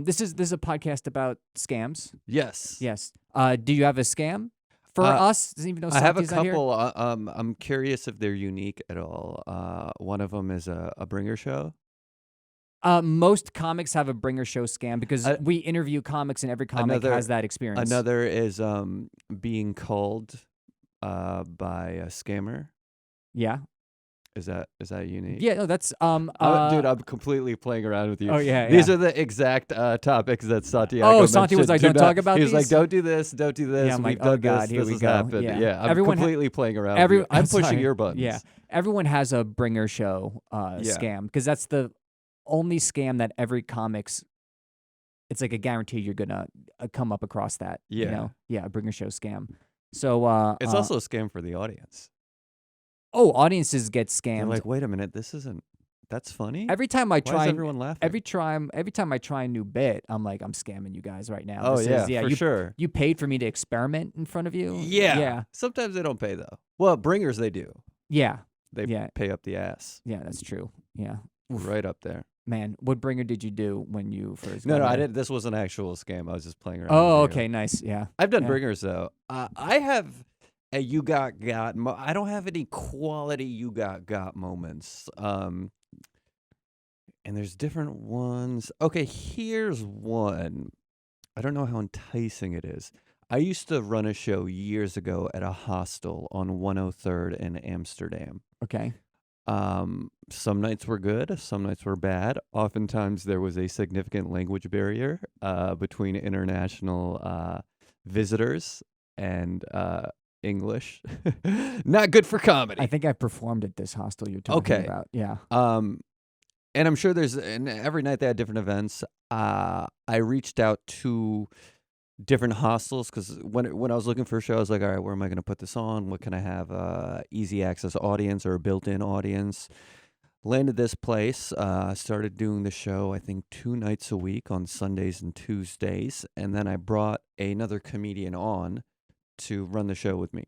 This is a podcast about scams. Yes. Yes. Do you have a scam for us? Even though I have a Santi's not here? couple. I'm curious if they're unique at all. One of them is a bringer show. Most comics have a bringer show scam because we interview comics and every comic has that experience. Another is being called by a scammer. Yeah. Is that unique? Yeah, no, that's dude, I'm completely playing around with you. Oh yeah. These are the exact topics that Santiago Oh, mentioned. Santi was like, "Don't talk about He these." was like, "Don't do this, don't do this." Yeah, I'm We've like, done "Oh God, this. here This we has go." happened. Yeah. I'm Everyone completely playing around. With you. I'm pushing sorry. your buttons. Yeah, everyone has a bringer show scam because that's the only scam that every comics. It's like a guarantee you're gonna come up across that. Yeah. You know? Yeah, a bringer show scam. So It's also a scam for the audience. Oh, audiences get scammed. You're like, wait a minute, this isn't. That's funny. Every time I Why try, is everyone laughing? every time I try a new bit, I'm like, I'm scamming you guys right now. Oh This yeah, for sure. You paid for me to experiment in front of you. Yeah. Sometimes they don't pay though. Well, bringers they do. Yeah. They pay up the ass. Yeah, that's true. Yeah. Oof. Right up there. Man, what bringer did you do when you first? No, got I here? didn't. This was an actual scam. I was just playing around. Oh, with you. okay, nice. Yeah. I've done Yeah. bringers though. I have a you got. I don't have any quality you got moments. And there's different ones. Okay, here's one. I don't know how enticing it is. I used to run a show years ago at a hostel on 103rd in Amsterdam. Okay. Some nights were good, some nights were bad. Oftentimes there was a significant language barrier between international visitors and English. Not good for comedy. I think I performed at this hostel you're talking about. Yeah. And I'm sure and every night they had different events. I reached out to different hostels because when I was looking for a show, I was like, all right, where am I going to put this on? What can I have? Easy access audience or a built-in audience? Landed this place. Started doing the show, I think 2 nights a week on Sundays and Tuesdays. And then I brought another comedian on to run the show with me.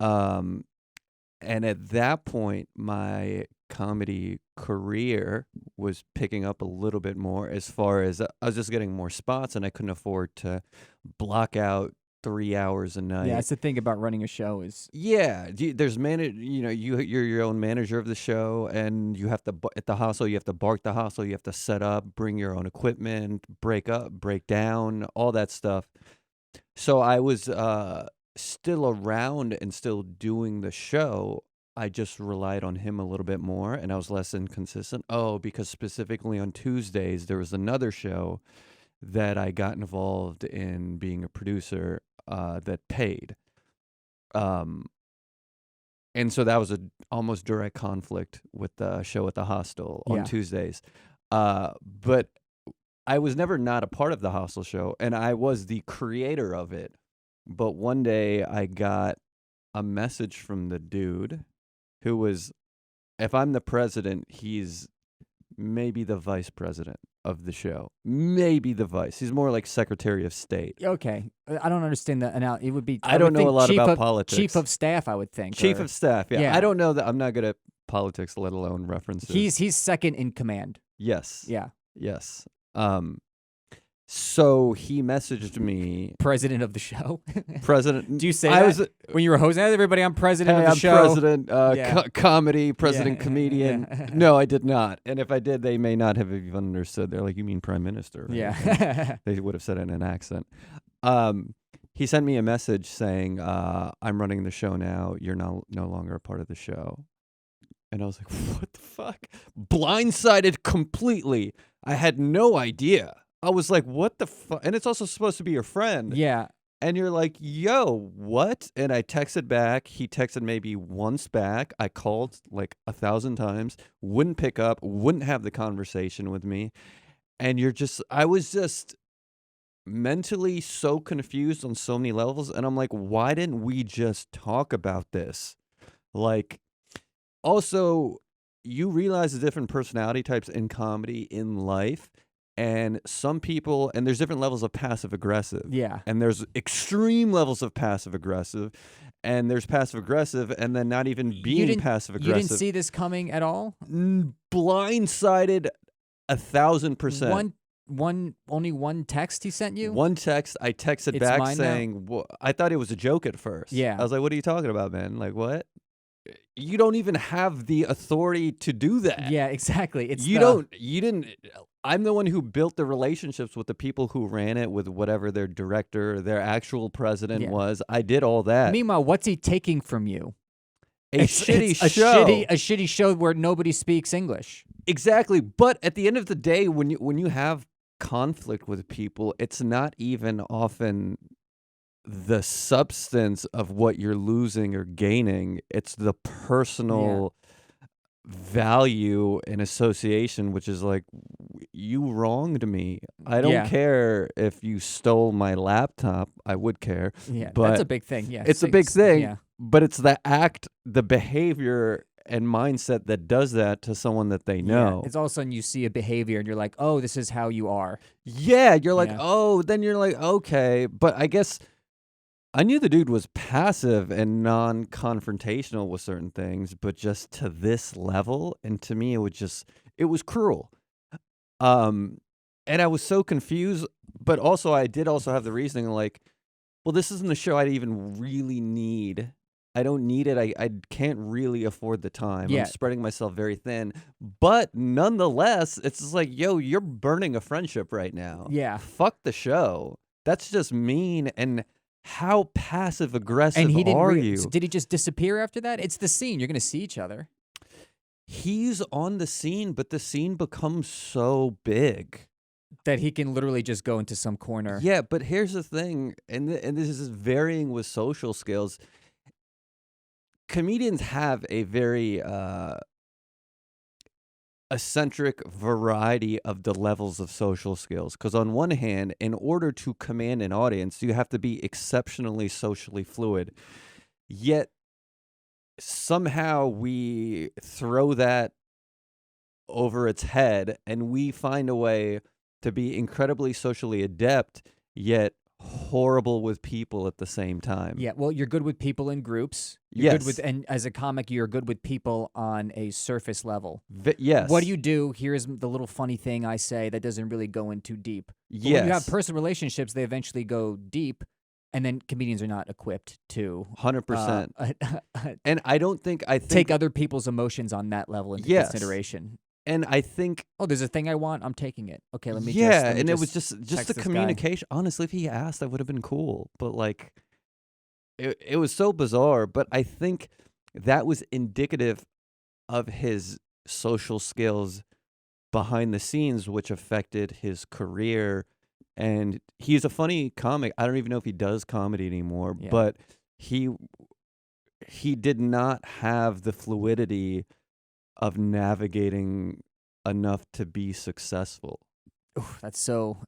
And at that point, my comedy career was picking up a little bit more as far as I was just getting more spots and I couldn't afford to block out 3 hours a night. Yeah, that's the thing about running a show is there's you're your own manager of the show and you have to at the hostel you have to bark the hostel, you have to set up, bring your own equipment, break up, break down, all that stuff. So I was still around and still doing the show. I just relied on him a little bit more and I was less inconsistent. Oh, because specifically on Tuesdays, there was another show that I got involved in being a producer that paid. And so that was a almost direct conflict with the show at the hostel on Tuesdays. But I was never not a part of the hostel show and I was the creator of it. But one day I got a message from the dude who was, if I'm the president, he's maybe the vice president of the show. Maybe the vice. He's more like Secretary of State. okay. I don't understand that. Now it would be. I don't would know think a lot chief about of, politics. Chief of staff, I would think. Chief of staff. Yeah. Yeah. I don't know that. I'm not good at politics, let alone references. He's second in command. Yes. Yeah. Yes. So he messaged me. President of the show. President. Do you say that when you were hosting? Everybody, I'm president of the show. President, comedy, president, comedian. Yeah. No, I did not. And if I did, they may not have even understood. They're like, you mean prime minister? Right? Yeah. They would have said it in an accent. He sent me a message saying, I'm running the show now. You're no longer a part of the show. And I was like, what the fuck? Blindsided completely. I had no idea. I was like, what the fuck? And it's also supposed to be your friend. Yeah. And you're like, yo, what? And I texted back. He texted maybe once back. I called like 1,000 times. Wouldn't pick up. Wouldn't have the conversation with me. And I was just mentally so confused on so many levels. And I'm like, why didn't we just talk about this? Like, also, you realize the different personality types in comedy, in life. And some people, and there's different levels of passive aggressive. Yeah. And there's extreme levels of passive aggressive. And there's passive aggressive and then not even being passive aggressive. You didn't see this coming at all? Blindsided 1,000%. Only one text he sent you? One text, I texted It's back mine now? saying, I thought it was a joke at first. Yeah. I was like, what are you talking about, man? Like, what? You don't even have the authority to do that. Yeah, exactly. It's You didn't. I'm the one who built the relationships with the people who ran it, with whatever their director, their actual president was. I did all that. Meanwhile, what's he taking from you? It's shitty a show. A shitty show where nobody speaks English. Exactly. But at the end of the day, when you have conflict with people, it's not even often the substance of what you're losing or gaining. It's the personal value and association, which is like, you wronged me. I don't care if you stole my laptop. I would care. Yeah, but that's a big thing. Yeah, it's a big thing. Yeah. But it's the act, the behavior and mindset that does that to someone that they know. It's all of a sudden you see a behavior and you're like, oh, this is how you are. Yeah, you're like, oh, then you're like, okay. But I guess I knew the dude was passive and non-confrontational with certain things, but just to this level, and to me, it was cruel. And I was so confused, but also I did also have the reasoning like, well, this isn't the show I even really need. I don't need it. I can't really afford the time. I'm spreading myself very thin. But nonetheless, it's just like, yo, you're burning a friendship right now. Yeah. Fuck the show. That's just mean. And how passive aggressive and he didn't are you? So did he just disappear after that? It's the scene. You're going to see each other. He's on the scene, but the scene becomes so big that he can literally just go into some corner. Yeah, but here's the thing, and this is varying with social skills. Comedians have a very eccentric variety of the levels of social skills. Because on one hand, in order to command an audience, you have to be exceptionally socially fluid. Yet somehow we throw that over its head, and we find a way to be incredibly socially adept, yet horrible with people at the same time. Yeah, well, you're good with people in groups. You're good with, and as a comic, you're good with people on a surface level. Yes. What do you do? Here's the little funny thing I say that doesn't really go in too deep. But Yes. when you have personal relationships, they eventually go deep, and then comedians are not equipped to 100%. And I think take other people's emotions on that level into consideration. And I think, oh, there's a thing I want, I'm taking it. Okay, let me and it was just the communication. Guy. Honestly, if he asked, that would have been cool. But like, it was so bizarre. But I think that was indicative of his social skills behind the scenes, which affected his career. And he's a funny comic. I don't even know if he does comedy anymore, but he did not have the fluidity of navigating enough to be successful. Ooh, that's so,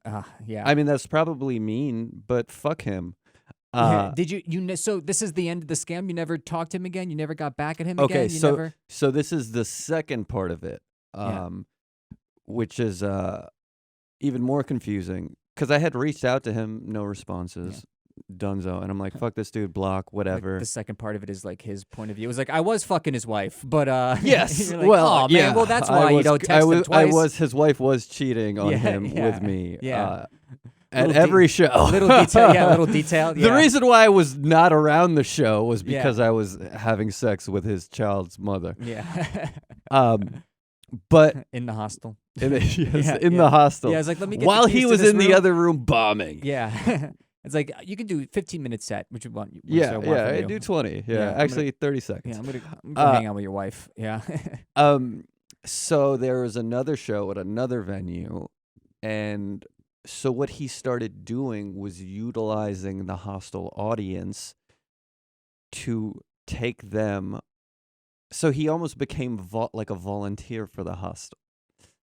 yeah. I mean, that's probably mean, but fuck him. Did so this is the end of the scam? You never talked to him again? You never got back at him again? So this is the second part of it, which is even more confusing, because I had reached out to him, no responses. Dunzo, and I'm like, fuck this dude, block, whatever. Like the second part of it is like his point of view. It was like, I was fucking his wife, but yes, like, well, man, well, that's why you don't text him twice. His wife was cheating on him with me. Yeah. At every show. Little detail, little detail. The reason why I was not around the show was because I was having sex with his child's mother. Yeah. But in the hostel. In the hostel. Yeah, I was like, let me get while the keys he to was this in room. the other room bombing. Yeah. It's like, you can do 15-minute set, which you want. I do 20. Yeah, actually 30 seconds. Yeah, I'm gonna hang out with your wife. Yeah. So there was another show at another venue, and so what he started doing was utilizing the hostel audience to take them. So he almost became like a volunteer for the hostel,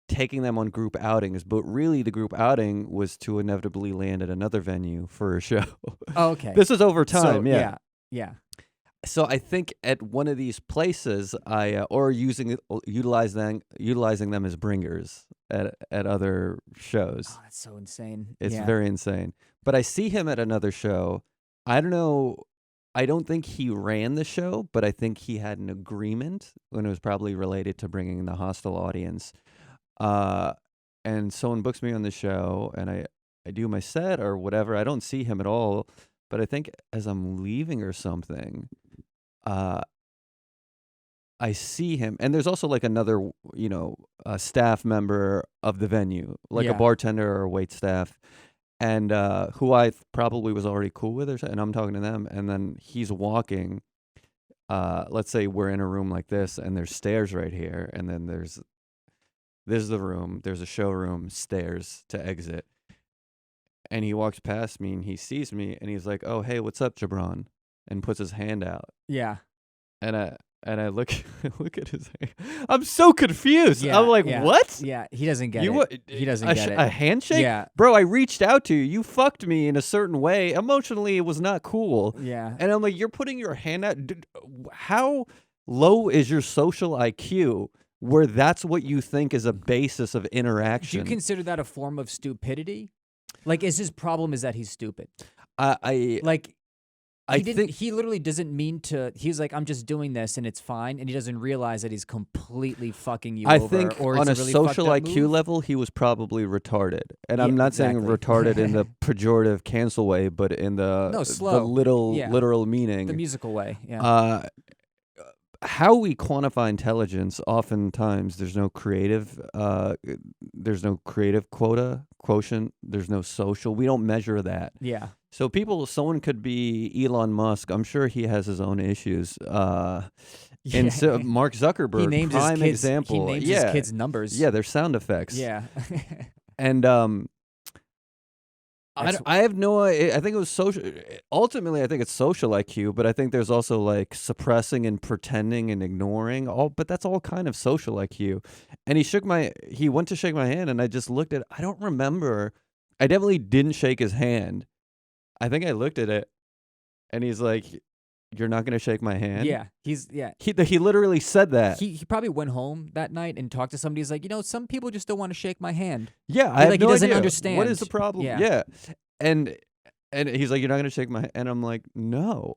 taking them on group outings, but really the group outing was to inevitably land at another venue for a show. Oh, okay. This is over time, so, yeah. So I think at one of these places, utilizing them as bringers at other shows. Oh, that's so insane. It's very insane. But I see him at another show. I don't know. I don't think he ran the show, but I think he had an agreement, when it was probably related to bringing the hostel audience. And and someone books me on the show, and I do my set or whatever. I don't see him at all, but I think as I'm leaving or something, uh, I see him, and there's also like another, a staff member of the venue, like a Yeah. bartender or wait staff, and who I probably was already cool with, and I'm talking to them, and then he's walking. Let's say we're in a room like this, and there's stairs right here, and then this is the room. There's a showroom, stairs to exit, and he walks past me, and he sees me, and he's like, "Oh, hey, what's up, Gibran?" and puts his hand out, Yeah. and I look look at his hand. I'm so confused. Yeah, I'm like, yeah. what? Yeah. He doesn't get You it. He doesn't get it. A handshake? Yeah. Bro, I reached out to you. You fucked me in a certain way. Emotionally, it was not cool. Yeah. And I'm like, you're putting your hand out. How low is your social IQ where that's what you think is a basis of Do interaction? you consider that a form of stupidity? Like, is his problem is that he's stupid? I Like, I think he literally doesn't mean to. He's like, I'm just doing this and it's fine, and he doesn't realize that he's completely fucking you I over. think or on it's a really social fucked up IQ move. level, he was probably retarded. And Yeah, I'm not saying exactly. retarded in the pejorative cancel way, but in the No, slow. the literal meaning. The musical way. Yeah. How we quantify intelligence, oftentimes there's no creative quotient, there's no social. We don't measure that. Yeah. So someone could be Elon Musk. I'm sure he has his own issues. And so Mark Zuckerberg, He names prime his kids. example. He names yeah, his kids numbers. yeah, they're sound effects. Yeah. And I have no. I think it was social. Ultimately, I think it's social IQ, but I think there's also like suppressing and pretending and ignoring. But that's all kind of social IQ. And he went to shake my hand, and I just looked at. I don't remember. I definitely didn't shake his hand. I think I looked at it, and he's like, "You're not gonna shake my hand." Yeah. He literally said that. He probably went home that night and talked to somebody. He's like, some people just don't want to shake my hand. Yeah, I have like, no he doesn't idea. understand. What is the problem. Yeah. And he's like, "You're not gonna shake my hand," and I'm like, "No."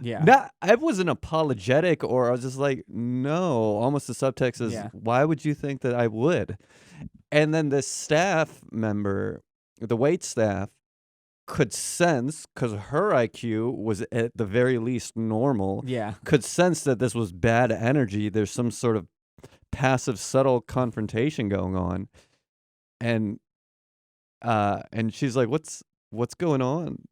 Yeah. I wasn't apologetic, or I was just like, "No." Almost the subtext is, Yeah. "Why would you think that I would?" And then the staff member, the wait staff, could sense, because her IQ was at the very least normal, Yeah. could sense that this was bad energy. There's some sort of passive, subtle confrontation going on, and she's like, "What's going on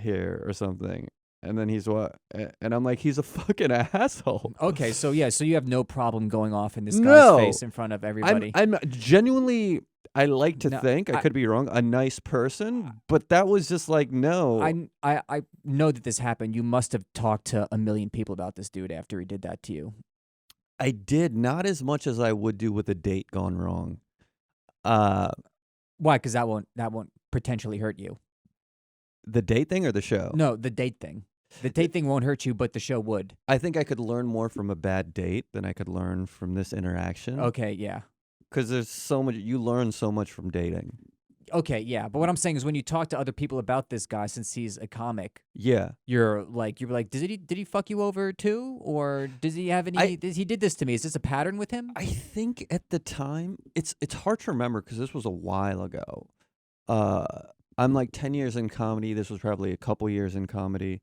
here?" or something. And then he's what? And I'm like, "He's a fucking asshole." Okay, so you have no problem going off in this guy's No. face in front of everybody. I'm genuinely. I like to No, think I could be wrong. A nice person, but that was just like no. I know that this happened. You must have talked to a million people about this dude after he did that to you. I did not as much as I would do with a date gone wrong. Uh, Why? Because that won't potentially hurt you. the date thing or the show? No, the date thing. The date thing won't hurt you, but the show would. I think I could learn more from a bad date than I could learn from this interaction. Okay, yeah. Because there's so much, you learn so much from dating. Okay, yeah. But what I'm saying is when you talk to other people about this guy, since he's a comic, Yeah. you're like, did he fuck you over too? Or does he have any, he did this to me. Is this a pattern with him? I think at the time, it's hard to remember because this was a while ago. I'm like 10 years in comedy. This was probably a couple years in comedy.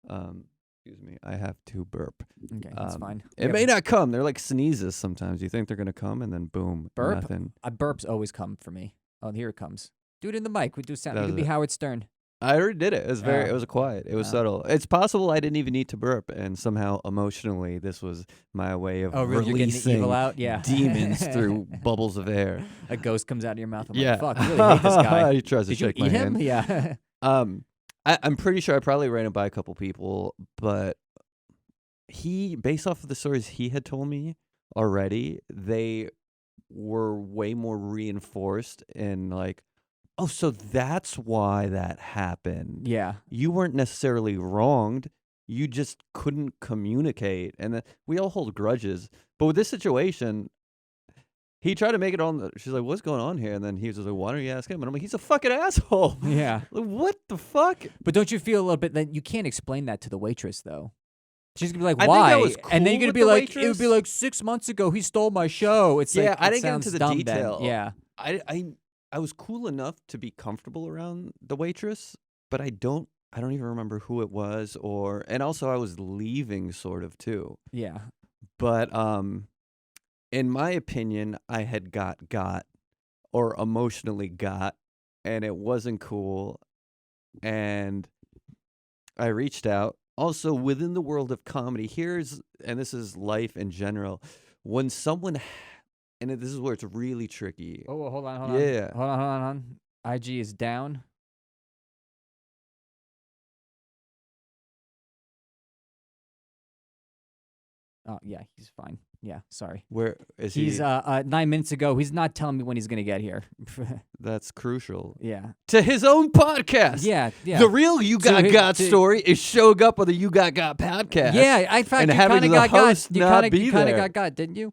Excuse me, I have to burp. Okay, that's fine. It may not come. They're like sneezes sometimes. You think they're going to come and then boom, Burp? nothing. Burps always come for me. Oh, here it comes. Do it in the mic. We do sound. That You was could be it. Howard Stern. I already did it. It was Oh. it was quiet. It was subtle. It's possible I didn't even need to burp, and somehow emotionally, this was my way of Oh, really? You're getting the releasing evil out? Yeah. demons through bubbles of air. A ghost comes out of your mouth. I'm Yeah. like, fuck, I really hate this guy. He tries to Did you shake my eat him? hand. Yeah. I'm pretty sure I probably ran it by a couple people, but based off of the stories he had told me already, they were way more reinforced in like, oh, so that's why that happened. Yeah. You weren't necessarily wronged. You just couldn't communicate. And we all hold grudges. But with this situation, he tried to make it on. She's like, what's going on here? And then he was just like, why don't you ask him? And I'm like, he's a fucking asshole. Yeah. Like, what the fuck? But don't you feel a little bit that you can't explain that to the waitress, though? She's going to be like, I think why? I was And then cool you're going to with be the like, it would waitress. be like 6 months ago, he stole my show. It's Yeah, like, I it didn't get sounds into the dumb detail. Then. Yeah. I was cool enough to be comfortable around the waitress, but I don't even remember who it was, and also I was leaving sort of too. Yeah. But in my opinion, I had got or emotionally got, and it wasn't cool, and I reached out. Also, within the world of comedy, and this is life in general, when someone, and this is where it's really tricky. Oh, well, hold on. Yeah. Hold on. IG is down. Oh, yeah, he's fine. Yeah, sorry. Where is He's he? 9 minutes ago. He's not telling me when he's gonna get here. That's crucial. Yeah. To his own podcast. Yeah. The real You Got story is showing up on the You Got podcast. Yeah, I fact and you having kind of the got host you not kind be of there. got, didn't you?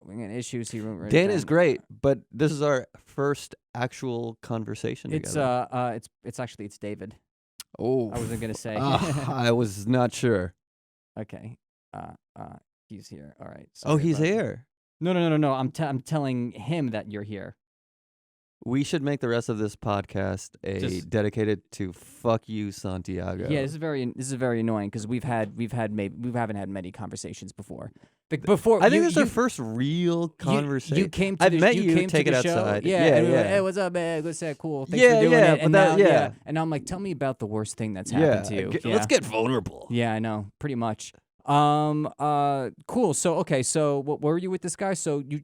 We got issues here. Dan is great, but this is our first actual conversation together. It's David. Oh, I wasn't gonna say. I was not sure. Okay. He's here. All right. Oh, he's about that. here. No. I'm telling him that you're here. We should make the rest of this podcast dedicated to fuck you, Santiago. Yeah, this is very annoying because we haven't had many conversations before. Before I think this is our first real conversation. You came to I the, met you you. came Take to it the show. outside. Yeah, and we were like, hey, what's up, man? Good set, cool. Thanks for doing it. And now, and I'm like, tell me about the worst thing that's happened to you. Let's get vulnerable. Yeah, I know, pretty much. Cool. So what were you with this guy? So you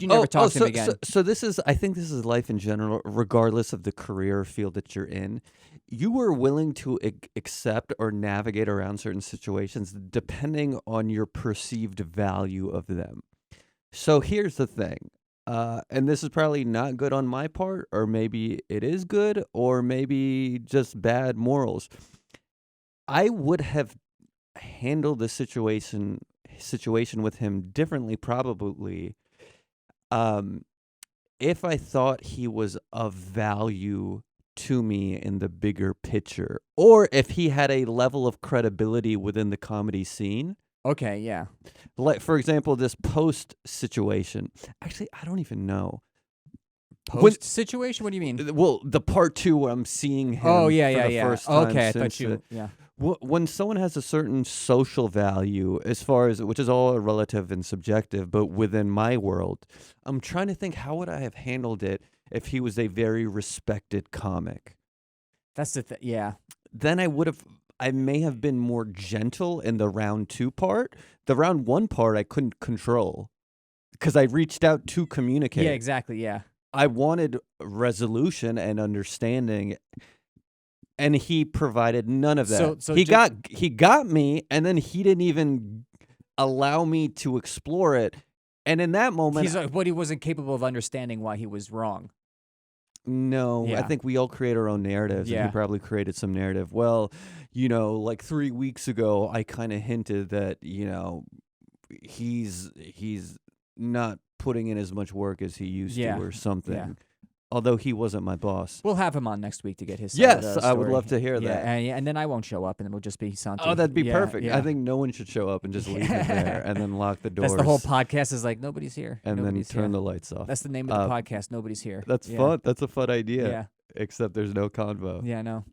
never talked to him again. So I think this is life in general, regardless of the career field that you're in. You were willing to accept or navigate around certain situations depending on your perceived value of them. So here's the thing. And this is probably not good on my part, or maybe it is good, or maybe just bad morals. I would have handled the situation with him differently, probably, if I thought he was of value to me in the bigger picture, or if he had a level of credibility within the comedy scene. Okay, yeah. Like, for example, this Post situation. Actually, I don't even know. Post situation? What do you mean? Well, the part 2 where I'm seeing him for the first time. Okay, I thought you. Yeah. When someone has a certain social value, which is all relative and subjective, but within my world, I'm trying to think, how would I have handled it if he was a very respected comic? That's the thing. Yeah. Then I may have been more gentle in the round 2 part. The round 1 part I couldn't control because I reached out to communicate. Yeah, exactly. Yeah. I wanted resolution and understanding, and he provided none of that. So he got me, and then he didn't even allow me to explore it. And in that moment, he wasn't capable of understanding why he was wrong. No, Yeah. I think we all create our own narratives, and Yeah. he probably created some narrative. Well, like 3 weeks ago, I kind of hinted that, he's not putting in as much work as he used to or something. Yeah. Although he wasn't my boss. We'll have him on next week to get his side Yes, of the I would story. love to hear Yeah, that. and then I won't show up, and then we'll just be Santi. Oh, that'd be Yeah, perfect. yeah. I think no one should show up and just leave it there and then lock the doors. That's the whole podcast is like, nobody's here. And Nobody's then turn here. the lights off. That's the name of the podcast. Nobody's here. That's Yeah. fun. That's a fun idea. Yeah. Except there's no convo. Yeah, I know.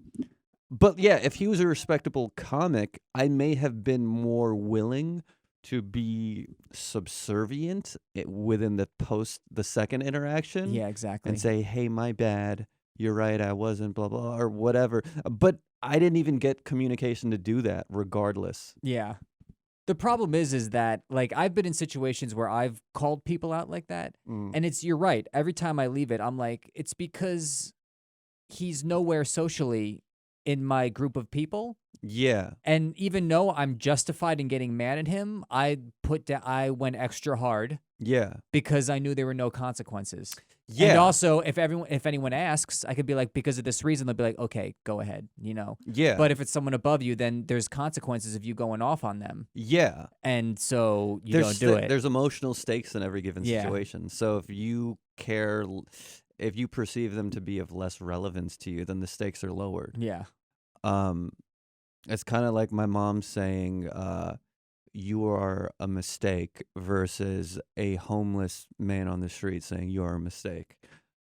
But yeah, if he was a respectable comic, I may have been more willing to be subservient within the second interaction. Yeah, exactly. And say, hey, my bad. You're right. I wasn't blah, blah, or whatever. But I didn't even get communication to do that regardless. Yeah. The problem is that, like, I've been in situations where I've called people out like that, and you're right. Every time I leave it, I'm like, it's because he's nowhere socially in my group of people. Yeah. And even though I'm justified in getting mad at him, I went extra hard. Yeah. Because I knew there were no consequences. Yeah. And also, if anyone asks, I could be like, because of this reason, they'll be like, okay, go ahead, Yeah. But if it's someone above you, then there's consequences of you going off on them. Yeah. And so don't do it. There's emotional stakes in every given situation. So if you perceive them to be of less relevance to you, then the stakes are lowered. Yeah. It's kind of like my mom saying, you are a mistake versus a homeless man on the street saying you are a mistake.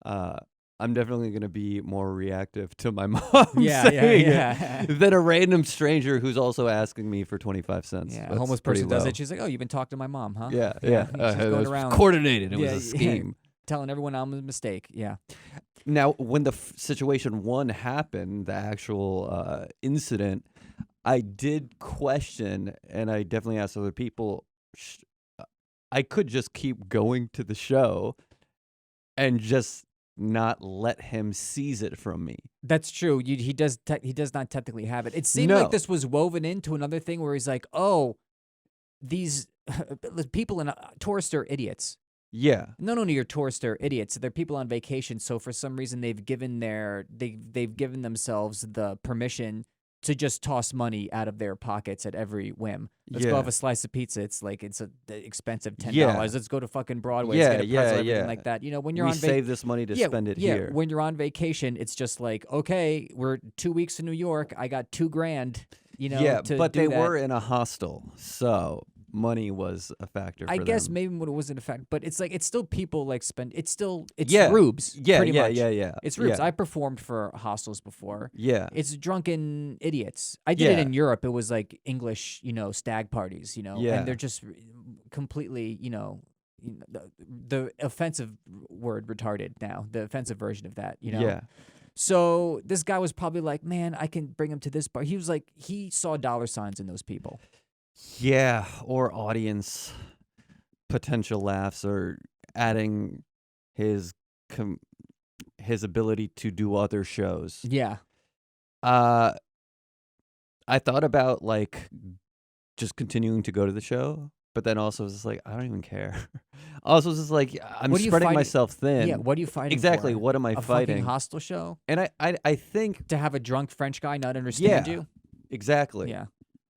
uh, I'm definitely going to be more reactive to my mom Yeah, saying yeah. it than a random stranger who's also asking me for 25 cents. Yeah, a That's homeless pretty person does low. it. She's like, "Oh, you've been talking to my mom, huh?" Yeah, Yeah, yeah. she's It going was around. coordinated. It was Yeah, a yeah, scheme. telling everyone I'm a mistake. Yeah. Now, when the situation one happened, the actual incident, I did question, and I definitely asked other people. Uh, I could just keep going to the show and just not let him seize it from me. That's true. He does. He does not technically have it. It seemed like No. this was woven into another thing where he's like, "Oh, these people in tourists are idiots. Yeah. Not only are tourists are idiots, they're people on vacation. So for some reason, they've given themselves the permission to just toss money out of their pockets at every whim. Let's go Yeah. have a slice of pizza. It's like the expensive $10. Yeah. Let's go to fucking Broadway. Let's get a pretzel, everything like that. You know, when you're We on save this money to spend it here. when you're on vacation, it's just like, okay, we're 2 weeks in New York. I got $2,000. You know, Yeah, to but do they that. were in a hostel, so money was a factor for I guess them. maybe it wasn't a fact, but it's like it's still people like spend. It's Yeah. rubes. Yeah, pretty yeah, much. yeah. It's rubes. Yeah. I performed for hostels before. Yeah. It's drunken idiots. I did it Yeah. in Europe. It was like English, stag parties, Yeah. and they're just completely, the offensive word retarded now, the offensive version of that, Yeah. So this guy was probably like, man, I can bring him to this bar. He was like, he saw dollar signs in those people. Yeah, or audience potential laughs, or adding his his ability to do other shows. Yeah. I thought about like just continuing to go to the show, but then also was just like, I don't even care. Also, it's just like I'm What are you spreading fighting- myself thin. Yeah, what are you fighting Exactly. for? What am I A fighting? fucking hostel show? And I think To have a drunk French guy not understand Yeah. you? exactly. Yeah.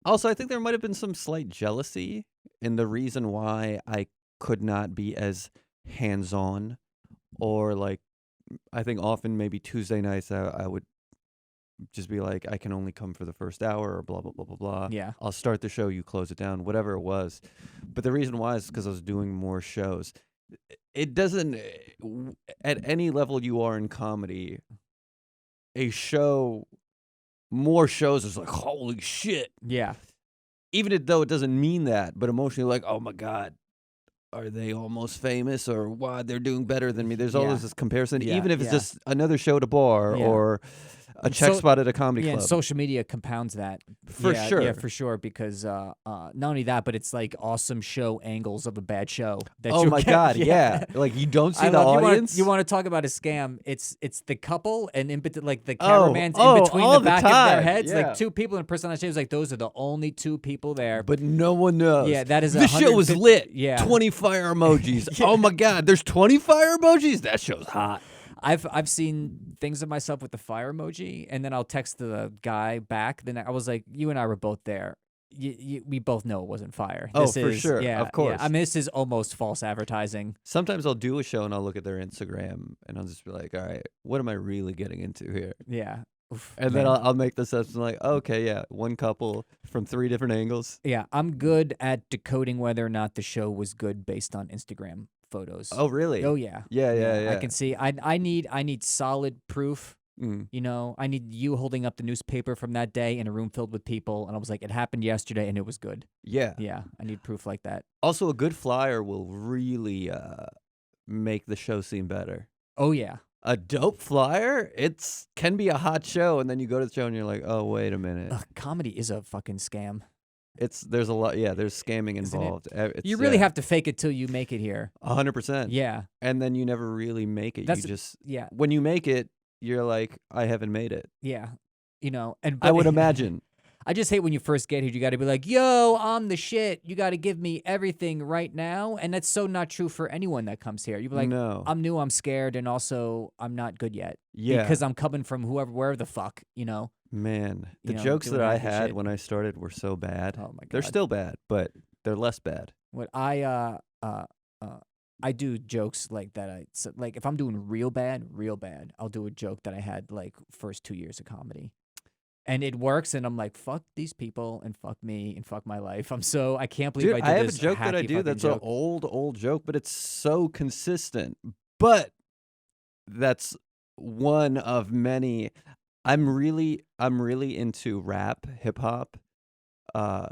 Also, I think there might have been some slight jealousy in the reason why I could not be as hands-on, or like I think often maybe Tuesday nights I would just be like, I can only come for the first hour, or blah blah blah blah blah. Yeah. I'll start the show, you close it down, whatever it was. But the reason why is because I was doing more shows. It doesn't, at any level you are in comedy, a show, more shows is like, holy shit. Yeah. Even though it doesn't mean that, but emotionally, like, oh my God, are they almost famous, or why they're doing better than me? There's Yeah. always this comparison, Yeah, even if it's yeah. just another show at a bar, Yeah. or a And check so- spot at a comedy Yeah, and club. social media compounds that. For Yeah, sure. Yeah, for sure. Because not only that, but it's like awesome show angles of a bad show. That Oh you'll my get. God, yeah. Like you don't see I the love- audience. You want to talk about a scam? It's the couple, and like the Oh, cameraman's oh, in between all the the back of their time, heads. yeah. Like two people in a person on stage. Like those are the only two people there. But no one knows. Yeah, that is This show was 150 lit. Yeah. 20 fire emojis. Yeah. Oh my God, there's 20 fire emojis? That show's hot. I've seen things of myself with the fire emoji, and then I'll text the guy back. Then I was like, "You and I were both there. We both know it wasn't fire. Oh, This for is, sure. Yeah, Of course. Yeah. I mean, this is almost false advertising. Sometimes I'll do a show and I'll look at their Instagram and I'll just be like, all right, what am I really getting into here? Yeah. Oof, And then man. I'll make the assessment like, okay, yeah, one couple from 3 different angles. Yeah, I'm good at decoding whether or not the show was good based on Instagram photos. Oh, really? Oh yeah. Yeah. I can see. I need solid proof. Mm. I need you holding up the newspaper from that day in a room filled with people, and I was like, it happened yesterday, and it was good. Yeah. Yeah, I need proof like that. Also, a good flyer will really make the show seem better. Oh yeah. A dope flyer, can be a hot show, and then you go to the show and you're like, oh, wait a minute. Ugh, comedy is a fucking scam. There's a lot, yeah, there's scamming Isn't it? involved. You really have to fake it till you make it here. 100%. Yeah. And then you never really make it. That's- You just, Yeah. when you make it, you're like, I haven't made it. Yeah. And I would imagine. I just hate when you first get here. You got to be like, yo, I'm the shit. You got to give me everything right now. And that's so not true for anyone that comes here. You be like, No. I'm new, I'm scared, and also I'm not good yet. Yeah. Because I'm coming from wherever the fuck, Man, the You know, jokes doing that I half the had shit. when I started were so bad. Oh my god. They're still bad, but they're less bad. What I do jokes like that. Like if I'm doing real bad, I'll do a joke that I had like first 2 years of comedy. And it works, and I'm like, fuck these people, and fuck me, and fuck my life. I can't believe Dude, I did have this a joke that I hacky do fucking that's joke. an old joke, but it's so consistent. But that's one of many. I'm really into rap, hip hop. We're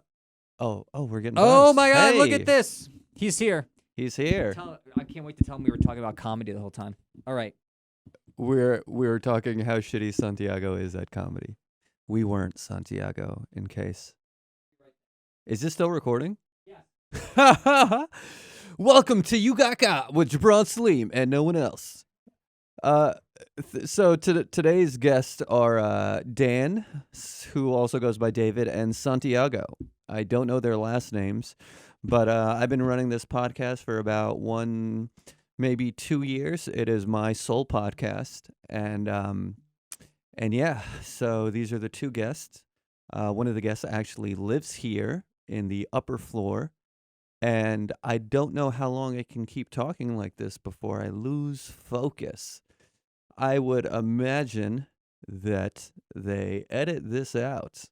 getting Oh buzzed. my God! Look Hey, at this. He's here. he's here. I can't wait to tell him we were talking about comedy the whole time. All right. We're talking how shitty Santiago is at comedy. We weren't Santiago, in case. Is this still recording? Yeah. Welcome to You Got Got with Gibran, Saleem, and no one else. So today's guests are Dan, who also goes by David, and Santiago. I don't know their last names, but I've been running this podcast for about maybe 2 years. It is my sole podcast, and yeah. So these are the two guests. One of the guests actually lives here in the upper floor. And I don't know how long I can keep talking like this before I lose focus. I would imagine that they edit this out.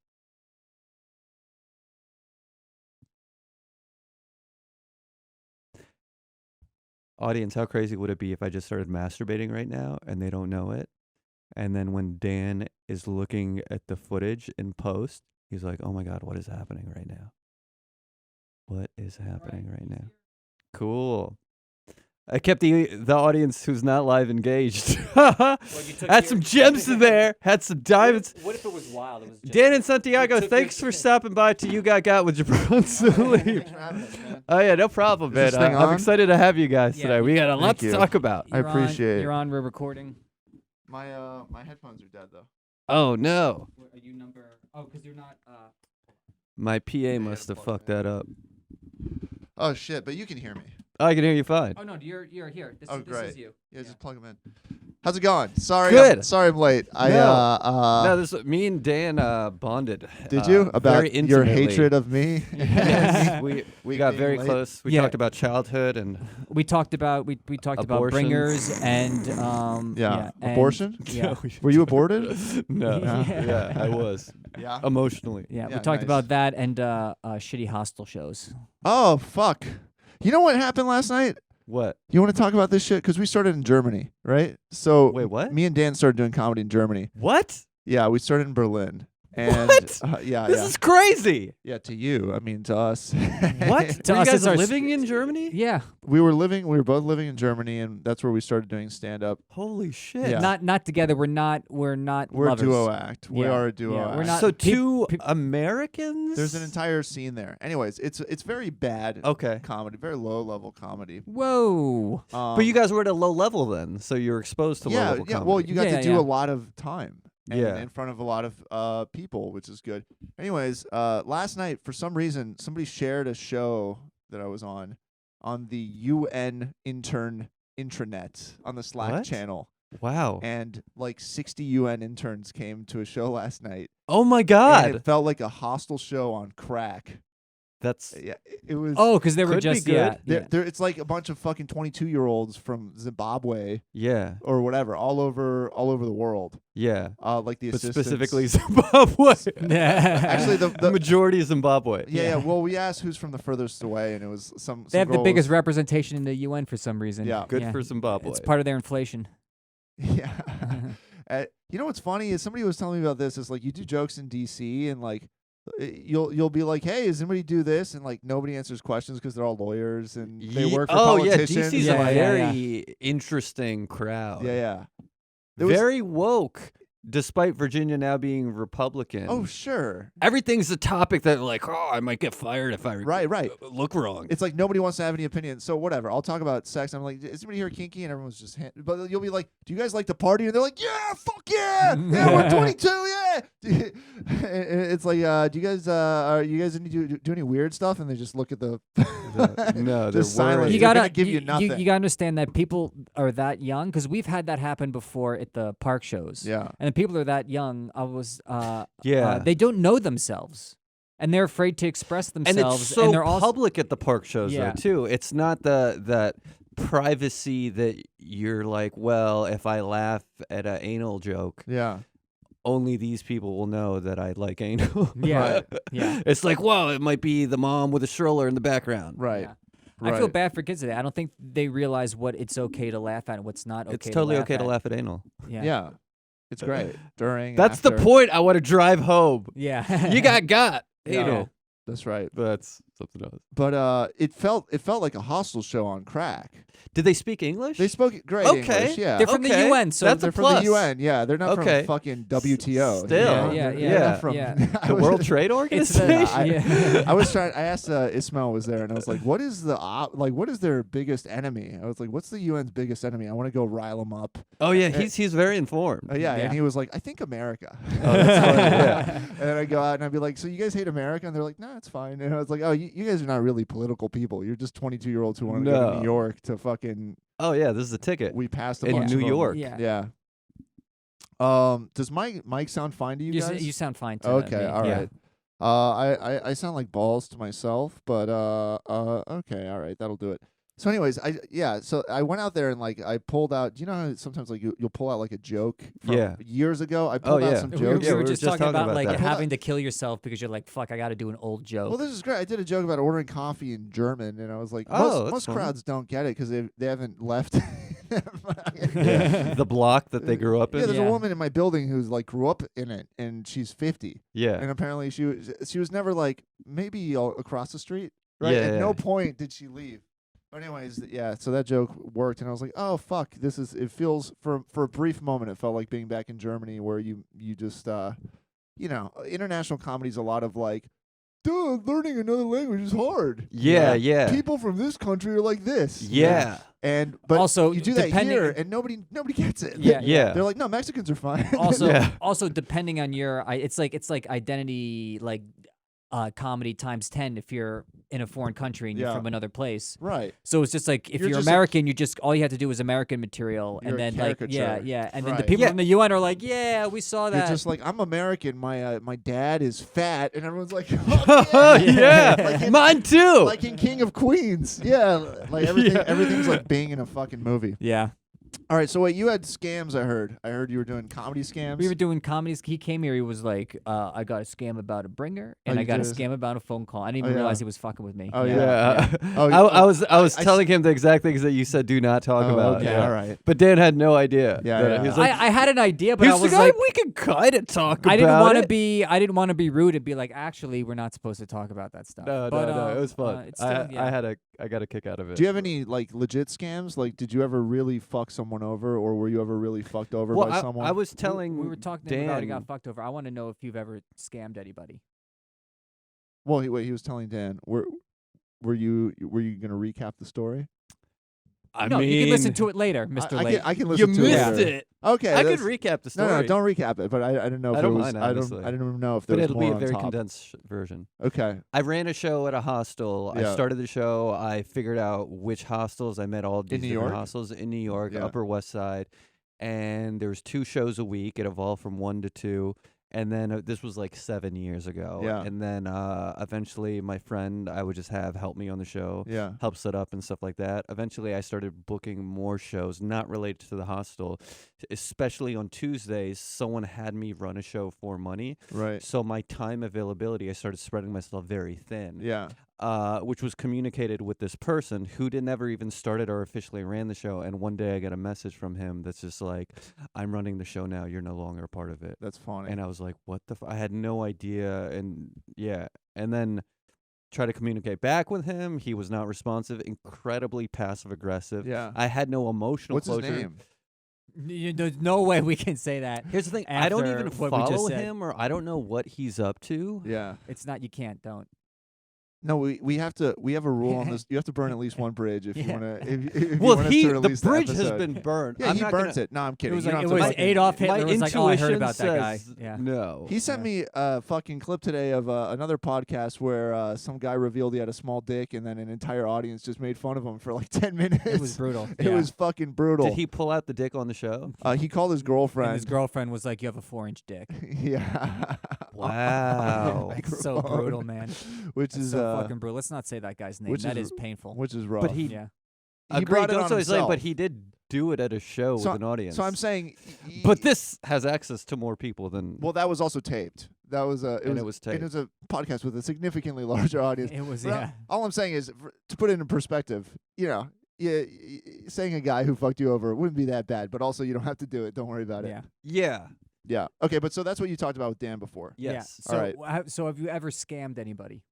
Audience, how crazy would it be if I just started masturbating right now and they don't know it? And then when Dan is looking at the footage in post, he's like, oh my God, what is happening right now? What is happening right now? Cool. I kept the audience who's not live engaged. Had some gems in there. Had some diamonds. What if it was wild? It was just Dan and Santiago, thanks for stopping by to You Got with Gibran, Saleem. Oh yeah, no problem, man. I'm excited to have you guys today. We got a lot to talk about. I appreciate it. You're on. We're recording. My headphones are dead though. Oh no. Are you number? Oh, because you're not. My PA must have fucked that up. Oh shit! But you can hear me. I can hear you fine. Oh no, you're here. This Great. is you. Yeah, just plug them in. How's it going? Sorry, Good. Sorry, I'm late. No, me and Dan bonded. Did you about very your intimately. hatred of me? Yes, we got being very late? close. We Yeah. talked about childhood and We talked about we talked about Abortions. bringers and Yeah. and- Abortion? Yeah. Were you aborted? no, Yeah. yeah, I was Yeah. emotionally. Yeah, we Yeah, talked nice. about that and shitty hostel shows. Oh fuck! You know what happened last night? What? You want to talk about this shit? Because we started in Germany, right? So Wait, what? Me and Dan started doing comedy in Germany. What? Yeah, we started in Berlin. And, What? Yeah, This is crazy. yeah. To you, I mean, to us. What? To Were you us, guys it's our living in Germany? Yeah, We were both living in Germany, and that's where we started doing stand up. Holy shit. Yeah. not together. We're not We're lovers. a duo act. We Yeah. are a duo Yeah, act. we're not- So peop- two peop- Americans? There's an entire scene there. Anyways, it's very bad Okay. comedy, very low level comedy. Whoa. But you guys were at a low level then, so you're exposed to low yeah, level yeah. comedy. Well, you got Yeah, to do yeah. a lot of time. And Yeah. in front of a lot of people, which is good. Anyways, last night for some reason somebody shared a show that I was on the UN intranet on the Slack What? channel, Wow. and like 60 UN interns came to a show last night. Oh my And God. it felt like a hostel show on crack. That's Yeah, it was. Oh, because they were Could be just good. yeah. It's like a bunch of fucking 22-year-olds from Zimbabwe yeah. or whatever, all over the world. Yeah. Like the But assistants. specifically Zimbabwe. Actually, the the majority is Zimbabwe. yeah. Well, we asked who's from the furthest away, and it was some. They have the girl biggest was- representation in the UN for some reason. Yeah. Good for Zimbabwe. It's part of their inflation. Yeah. You know what's funny is somebody was telling me about this. It's like you do jokes in DC, and like you'll be like, hey, does anybody do this? And like nobody answers questions because they're all lawyers and they work for politicians. DC's Yeah, a yeah, very interesting crowd. Yeah. There was- Very woke, despite Virginia now being Republican. Oh, sure. Everything's a topic that like, oh, I might get fired if I Right. look wrong. It's like nobody wants to have any opinion. So whatever. I'll talk about sex. I'm like, is anybody here kinky? And everyone's just, but you'll be like, do you guys like to party? And they're like, yeah, fuck yeah, yeah, we're 22, yeah. And it's like, do you guys are you guys do any weird stuff? And they just look at the no, they're just silent. worried. You They're gotta gonna give you nothing. You gotta understand that people are that young because we've had that happen before at the park shows. Yeah. And the people are that young. Yeah. They don't know themselves, and they're afraid to express And themselves. it's so they're also public at the park shows Yeah. though too. It's not that privacy that you're like, well, if I laugh at an anal joke, Yeah. only these people will know that I like anal. Yeah. Yeah. It's like, whoa, it might be the mom with a stroller in the background. Right. Yeah. I feel Right. bad for kids today. I don't think they realize what it's okay to laugh at and what's not okay. It's totally to laugh okay at. to laugh at anal. Yeah. Yeah. It's great. During. That's the after. point. I want to drive home. Yeah. You got Yeah. anal. That's right. But that's something else. But it felt like a Hostel show on crack. Did they speak English? They spoke great Okay. English. Yeah. They're from the Okay. UN, so That's They're a from plus. the UN. Yeah. They're not Okay. from fucking WTO. Still. you know? Yeah, They're yeah, not from, yeah. The World Trade It's the- Organization. I was trying. I asked Ismail was there, and I was like, "What is what is their biggest enemy?" I was like, "What's the UN's biggest enemy?" I want to go rile them up. Oh yeah, he's very informed. Yeah, Yeah. and he was like, "I think America." Oh, that's funny. Yeah. And then I go out and I'd be like, "So you guys hate America?" And they're like, "No, it's fine." And I was like, "Oh, you guys are not really political people. You're just 22-year-olds who want to go to No. New York to fucking." Oh yeah, this is a ticket. We passed a In bunch New of them. York. Yeah. Yeah. Does my mic sound fine to you guys? You sound fine to Okay, me. all Yeah. right. I sound like balls to myself, but okay, all right, that'll do it. So, anyways, so I went out there and like I pulled out. You know how sometimes like you'll pull out like a joke from Yeah. years ago. I pulled out yeah. some We jokes. Yeah, were we were just just talking talking about about like that. having to kill yourself because you're like, fuck, I got to do an old joke. Well, this is great. I did a joke about ordering coffee in German, and I was like, Oh, that's most fun. crowds don't get it because they haven't left. Yeah. The block that they grew up Yeah, in. there's Yeah. a woman in my building who's like grew up in it, and she's 50, Yeah. and apparently she was never like maybe across the street. Right. Yeah, At yeah. no point did she leave. But anyways, yeah. So that joke worked, and I was like, oh fuck, this is. It feels for a brief moment, it felt like being back in Germany, where you just international comedy's a lot of like, dude, learning another language is hard. Yeah, yeah. People from this country are like this. Yeah. But Also, you do that depending- here, and nobody gets it. Yeah, Yeah. They're like, no, Mexicans are fine. also, Yeah. also depending on your, it's like identity, like comedy times 10 if you're in a foreign country and you're Yeah. from another place. Right. So it's just like if You're you're just a- American, you just all you have to do is American material, You're and a then like caricature. and then the Right. people Yeah. from the UN are like, yeah, we saw that. You're just like, I'm American. My dad is fat, and everyone's like, Oh, yeah. Like in- Mine too. like in King of Queens. Yeah, like everything's like being in a fucking movie. yeah, All right, so wait, you had scams. I heard you were doing comedy scams. we were doing comedies. He came here. He was like, I got a scam about a bringer, Oh, and I you got a did? scam about a phone call. I didn't Oh, even yeah. realize he was fucking with me. Oh, yeah. Oh, I was I telling him the exact things that you said do not talk Oh, about. okay, Yeah. all right. But Dan had no idea. Yeah, that yeah. He was like, I had an idea, but I here's was the guy like, we can kind of talk about I didn't want to it. be. I didn't want to be rude and be like, actually, we're not supposed to talk about that stuff. No, but, no, it was fun. it's still, yeah. I got a kick out of it. Do you have any like legit scams? Like, did you ever really fuck someone over, or were you ever really fucked over well, by someone? I was telling we were talking Dan. about he got fucked over. I want to know if you've ever scammed anybody. Well, he was telling Dan. Were you gonna recap the story? I no, mean, you can listen to it later, Mr. I Late. can you listen to missed it. later. it. Okay, I could that's- recap the story. No, don't recap it. But I didn't know if I don't it was. mind, honestly. I didn't even know if there But was it'll be more a on very top. condensed version. Okay. I ran a show at a hostel. Yeah. I started the show. I figured out which hostels. I met all these New different York? hostels in New York, Yeah. Upper West Side, and there was 2 shows a week. It evolved from 1 to 2. And then this was like 7 years ago. Yeah. And then eventually my friend I would just have help me on the show, Yeah. help set up and stuff like that. Eventually I started booking more shows not related to the hostel, especially on Tuesdays. Someone had me run a show for money. Right. So my time availability, I started spreading myself very thin. Yeah. Which was communicated with this person who never even started or officially ran the show. And one day I got a message from him that's just like, I'm running the show now. You're no longer a part of it. That's funny. And I was like, what the I had no idea. And yeah. And then try to communicate back with him. He was not responsive, incredibly passive aggressive. Yeah. I had no emotional What's closure. his name? There's no way we can say that. Here's the thing. I don't After even what we just follow said. him, or I don't know what he's up to. Yeah. It's not. You can't. Don't. No, we have a rule on this. You have to burn at least one bridge if you Yeah. want to. If Well, you want the to release the bridge has episode. been burned. Yeah, I'm he not burns gonna, it. No, I'm kidding. It was You like don't it have was to Adolf My Hitler was like, oh, I heard intuition about that guy. says Yeah. no. He sent me a fucking clip today of another podcast where some guy revealed he had a small dick, and then an entire audience just made fun of him for like 10 minutes. It was brutal. It was fucking brutal. Did he pull out the dick on the show? He called his And girlfriend. his girlfriend was like, "You have a 4-inch dick." Yeah. Wow. It's so brutal, man. Which It's is so fucking brutal. Let's not say that guy's name. which That is- is painful. which is rough. But he Yeah. He agreed. brought it Don't on say his name, himself. but he did do it at a show So- with an audience. So I'm saying. but this has access to more people than. Well, that was also taped. That was it was taped. it was a podcast with a significantly larger audience. It was, But yeah. all I'm saying is, to put it in perspective, yeah, saying a guy who fucked you over wouldn't be that bad, but also you don't have to do it. Don't worry about it. Yeah. Yeah. Yeah. Okay, but so that's what you talked about with Dan before. Yes. Yeah. So, All right. so have you ever scammed anybody?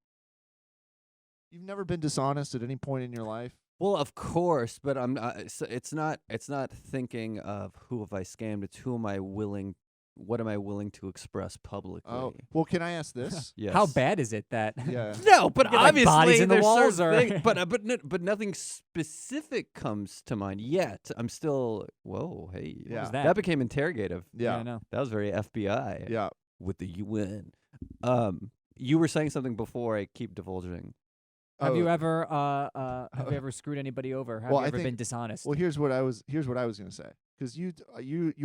You've never been dishonest at any point in your life? Well, of course, but I'm not. It's not thinking of who have I scammed. It's who am I willing. What am I willing to express publicly? Oh, well, can I ask this? Yes. How bad is it that? Yeah. No, but You get, like, obviously bodies in the there's walls, certain or- thing- but nothing specific comes to mind yet. I'm still. Whoa, hey. Yeah. was that? That became interrogative. Yeah. I know. That was very FBI. Yeah. With the UN. You were saying something before. I keep divulging. Have you Oh, ever screwed anybody over? Have Well, you I ever been think- dishonest? Well, here's what I was gonna say. Because you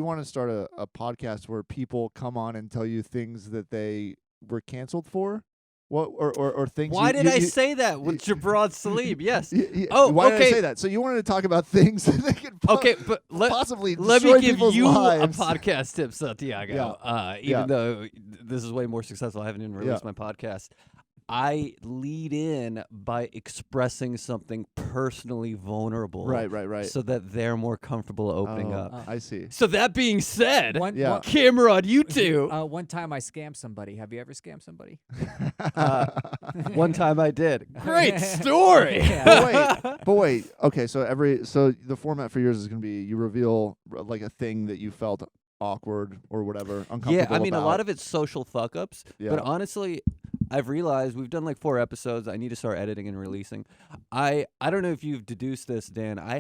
want to start a podcast where people come on and tell you things that they were canceled for, what or things. Why you, did you, I you, say that with Gibran Saleem? Yes. Oh, why did I okay. say that? So you wanted to talk about things that they could Okay, but possibly let destroy me give people's you lives. a podcast tip, Santiago. Yeah. Even Yeah. though this is way more successful, I haven't even released my podcast. I lead in by expressing something personally vulnerable. Right. So that they're more comfortable opening Oh, up. I see. So that being said, One, Yeah. one, camera on you two. one time I scammed somebody. Have you ever scammed somebody? One time I did. Great story. Yeah. But wait. Okay, so the format for yours is gonna be you reveal like a thing that you felt awkward or whatever, uncomfortable. Yeah, I mean, about. a lot of it's social fuck ups. Yeah. But honestly, I've realized we've done like 4 episodes. I need to start editing and releasing. I don't know if you've deduced this, Dan. I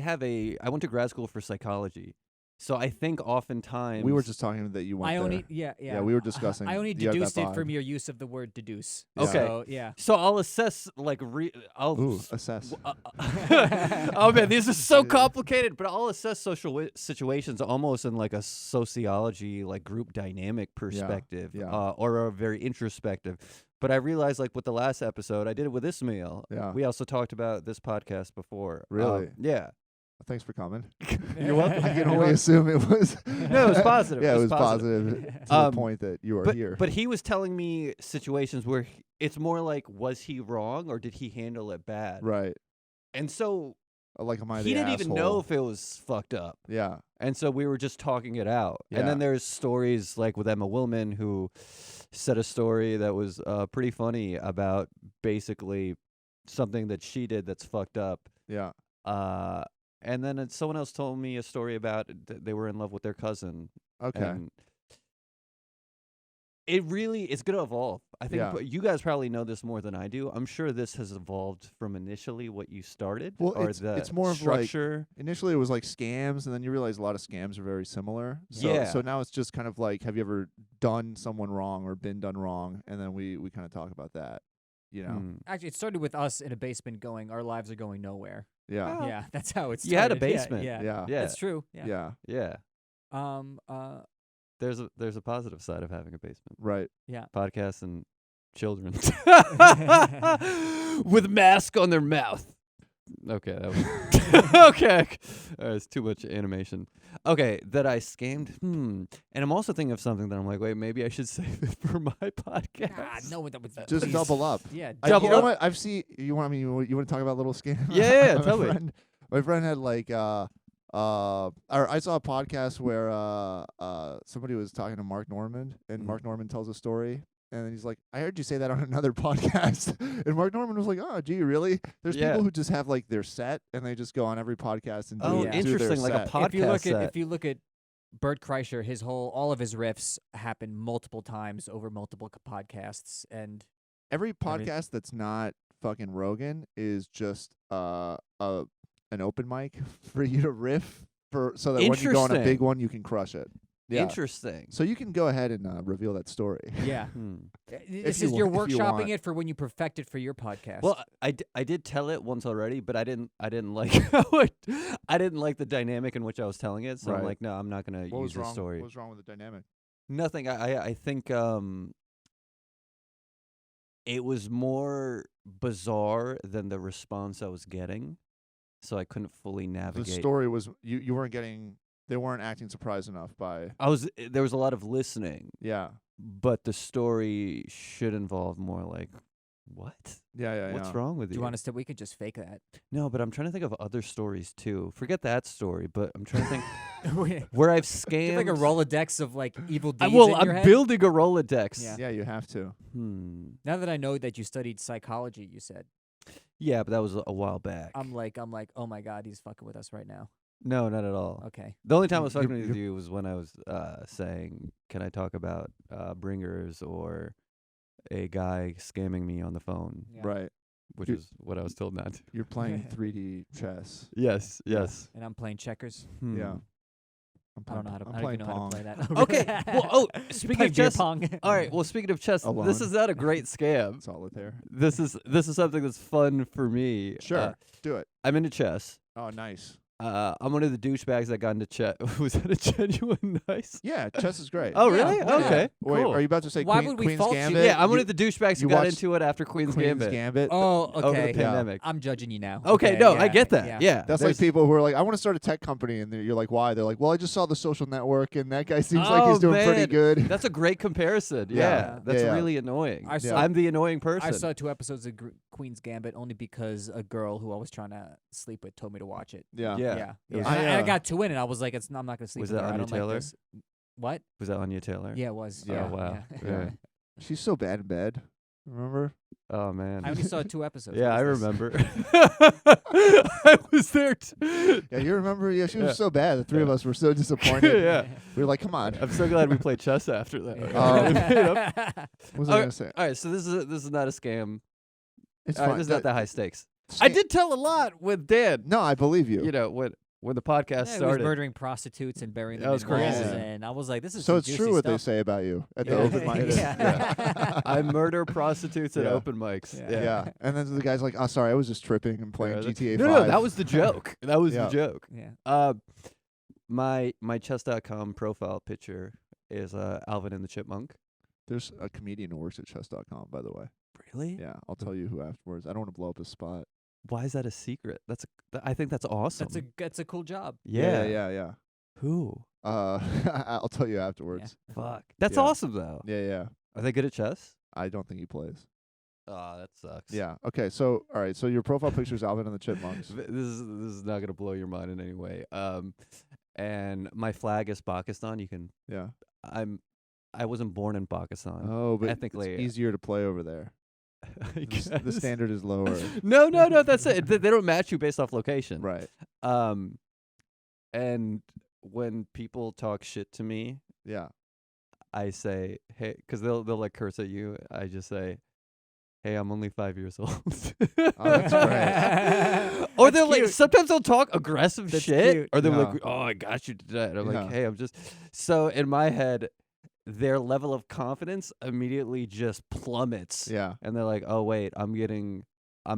went to grad school for psychology. So I think oftentimes We were just talking that you went I only, there. yeah. we were discussing. I only you have that deduced it vibe. from your use of the word deduce. Yeah. Okay. So, yeah. So I'll assess like I'll Ooh, assess. oh man, these are so complicated. But I'll assess social situations almost in like a sociology, like group dynamic perspective, yeah. or a very introspective. But I realized, like with the last episode, I did it with Ismail. Yeah. We also talked about this podcast before. Really? Yeah. Thanks for coming. You're welcome. I can only assume it was. No, it was positive. Yeah, It it was was positive to the point that you are here. But he was telling me situations where it's more like, was he wrong or did he handle it bad? Right. And so Like, am I he the didn't even know asshole? if it was fucked up. Yeah. And so we were just talking it out. Yeah. And then there's stories like with Emma Willman, who said a story that was pretty funny about basically something that she did that's fucked up. Yeah. And then someone else told me a story about they were in love with their cousin. Okay. And it's going to evolve. I think Yeah. you guys probably know this more than I do. I'm sure this has evolved from initially what you started. Well, or it's more of like structure. initially it was like scams, and then you realize a lot of scams are very similar. So, Yeah. So now it's just kind of like, have you ever done someone wrong or been done wrong? And then we kind of talk about that. You know. Hmm. Actually, it started with us in a basement going, our lives are going nowhere. Yeah. Oh. Yeah, that's how it started. You had a Yeah, basement. Yeah, Yeah. Yeah. That's true. Yeah. Yeah. Yeah. Uh, There's a positive side of having a basement. Right. Podcasts and children with mask on their mouth. Okay, that was okay. It's too much animation. Okay, that I scammed. And I'm also thinking of something that I'm like, wait, maybe I should save it for my podcast. God, no, that was Just please. double up. Yeah, Double you know up. what? I've seen. You want? I mean, you want to talk about a little scam? Yeah, My tell me. My friend had like or I saw a podcast where somebody was talking to Mark Norman, and Mark Norman tells a story, and then he's like, "I heard you say that on another podcast," and Mark Norman was like, "Oh, gee, really?" There's Yeah. people who just have like their set, and they just go on every podcast and do, Oh, Yeah. do interesting, their like a set. podcast. If you look at Bert Kreischer, all of his riffs happen multiple times over multiple podcasts, and Every podcast that's not fucking Rogan is just an open mic for you to riff so that when you go on a Interesting. big one, you can crush it. Yeah. Interesting. So you can go ahead and reveal that story. yeah, Hmm. this you is you're want- if you workshopping want. it for when you perfect it for your podcast. Well, I did tell it once already, but I didn't like how I didn't like the dynamic in which I was telling it. So I'm Right. like, no, I'm not gonna What use was this wrong? story. What was wrong with the dynamic? Nothing. I think it was more bizarre than the response I was getting, so I couldn't fully The navigate. story was you weren't getting. They weren't acting surprised enough by. There was a lot of listening, Yeah. but the story should involve more like, what? Yeah. What's wrong with Do you? you want us to? We could just fake that. No, but I'm trying to think of other stories too. Forget that story, but I'm trying to think We- where I've Do scammed. you have like a Rolodex of like evil deeds Well, in your I'm head? building a Rolodex. Yeah. Yeah, you have to. Now that I know that you studied psychology, you said Yeah, but that was a while back. I'm like, oh my god, he's fucking with us right now. No, not at all. Okay. The only time I was You're- fucking with you're- you was when I was saying, "Can I talk about bringers or a guy scamming me on the phone?" Yeah. Right. Which You- is what I was told not to. You're playing 3D chess. Yes, yes. And I'm playing checkers. Yeah. I don't know how to. I'm I don't playing even know how Pong. to play that. Okay. Well, speaking Playing of beer chess. pong. All right. Well, speaking of chess, Alone. this is not a great scam. Solitaire. This is something that's fun for me. Sure. Do it. I'm into chess. Oh, nice. I'm one of the douchebags that got into chess. Was that a genuine nice? Yeah, chess is great. Oh, Yeah, really? yeah. Okay. Wait, cool. are you about to say Why Queen, would we Queen's fault you? Gambit? Yeah, I'm one of the douchebags you who got watched into it after Queen's Gambit. Oh, Over the okay. pandemic. I'm judging you now. Okay, no, I yeah, get that. Yeah. That's there's- like people who are like, I want to start a tech company, and you're like, why? They're like, well, I just saw The Social Network, and that guy seems like Oh, he's doing pretty man. good. That's a great comparison. Yeah. Yeah. That's Yeah. really annoying. I saw- I'm the annoying person. I saw 2 episodes of Queen's Gambit only because a girl who I was trying to sleep with told me to watch it. Yeah. Yeah. Yeah. was- And I got 2 in, and I was like, I'm not gonna sleep Was with that her. I Anya don't like Taylor? this. What? Was that Anya Taylor? Yeah, it was. Yeah. Oh, wow. Yeah. Yeah. She's so bad in bed. Remember? Oh, man. I only saw 2 episodes. Yeah, What I is this? remember. I was there too. Yeah, you remember? Yeah, she was Yeah. so bad. The three of us were so disappointed. Yeah. We were like, come on. I'm so glad we played chess after that. What was I gonna say? All right, so this is not a scam. It's All right, fine. this is not that high stakes. I did tell a lot with Dan. No, I believe you. You know, when the podcast Yeah, he was started. murdering prostitutes and burying That them was in malls, crazy. and I was like, "This is So some it's juicy true what they stuff. say about you at the Yeah. open mics. Yeah. I murder prostitutes at Yeah. open mics. Yeah. Yeah. And then the guy's like, "Oh, sorry, I was just tripping and playing Yeah, GTA 5." No, that was the joke. That was Yeah. the joke. Yeah. My chess.com profile picture is Alvin and the Chipmunk. There's a comedian who works at chess.com, by the way. Really? Yeah, I'll tell you who afterwards. I don't want to blow up his spot. Why is that a secret? I think that's awesome. That's a cool job. Yeah. Who? I'll tell you afterwards. Fuck. That's Yeah. awesome though. Yeah. Are they good at chess? I don't think he plays. Oh, that sucks. Yeah. Okay. So, all right. So your profile picture is Alvin and the Chipmunks. This is not gonna blow your mind in any way. And my flag is Pakistan. You can. Yeah. I wasn't born in Pakistan. Oh, but ethnically, it's easier to play over there. I The guess. standard is lower. No. That's it. They don't match you based off location. Right. And when people talk shit to me, Yeah. I say, hey, because they'll like curse at you. I just say, hey, I'm only 5 years old. that's great. Or That's they'll like cute. sometimes they'll talk aggressive That's shit, cute. or they're Yeah. like, oh, I got you today. And I'm Yeah. like, hey, I'm just so in my head, their level of confidence immediately just plummets, Yeah. and they're like, oh wait, I'm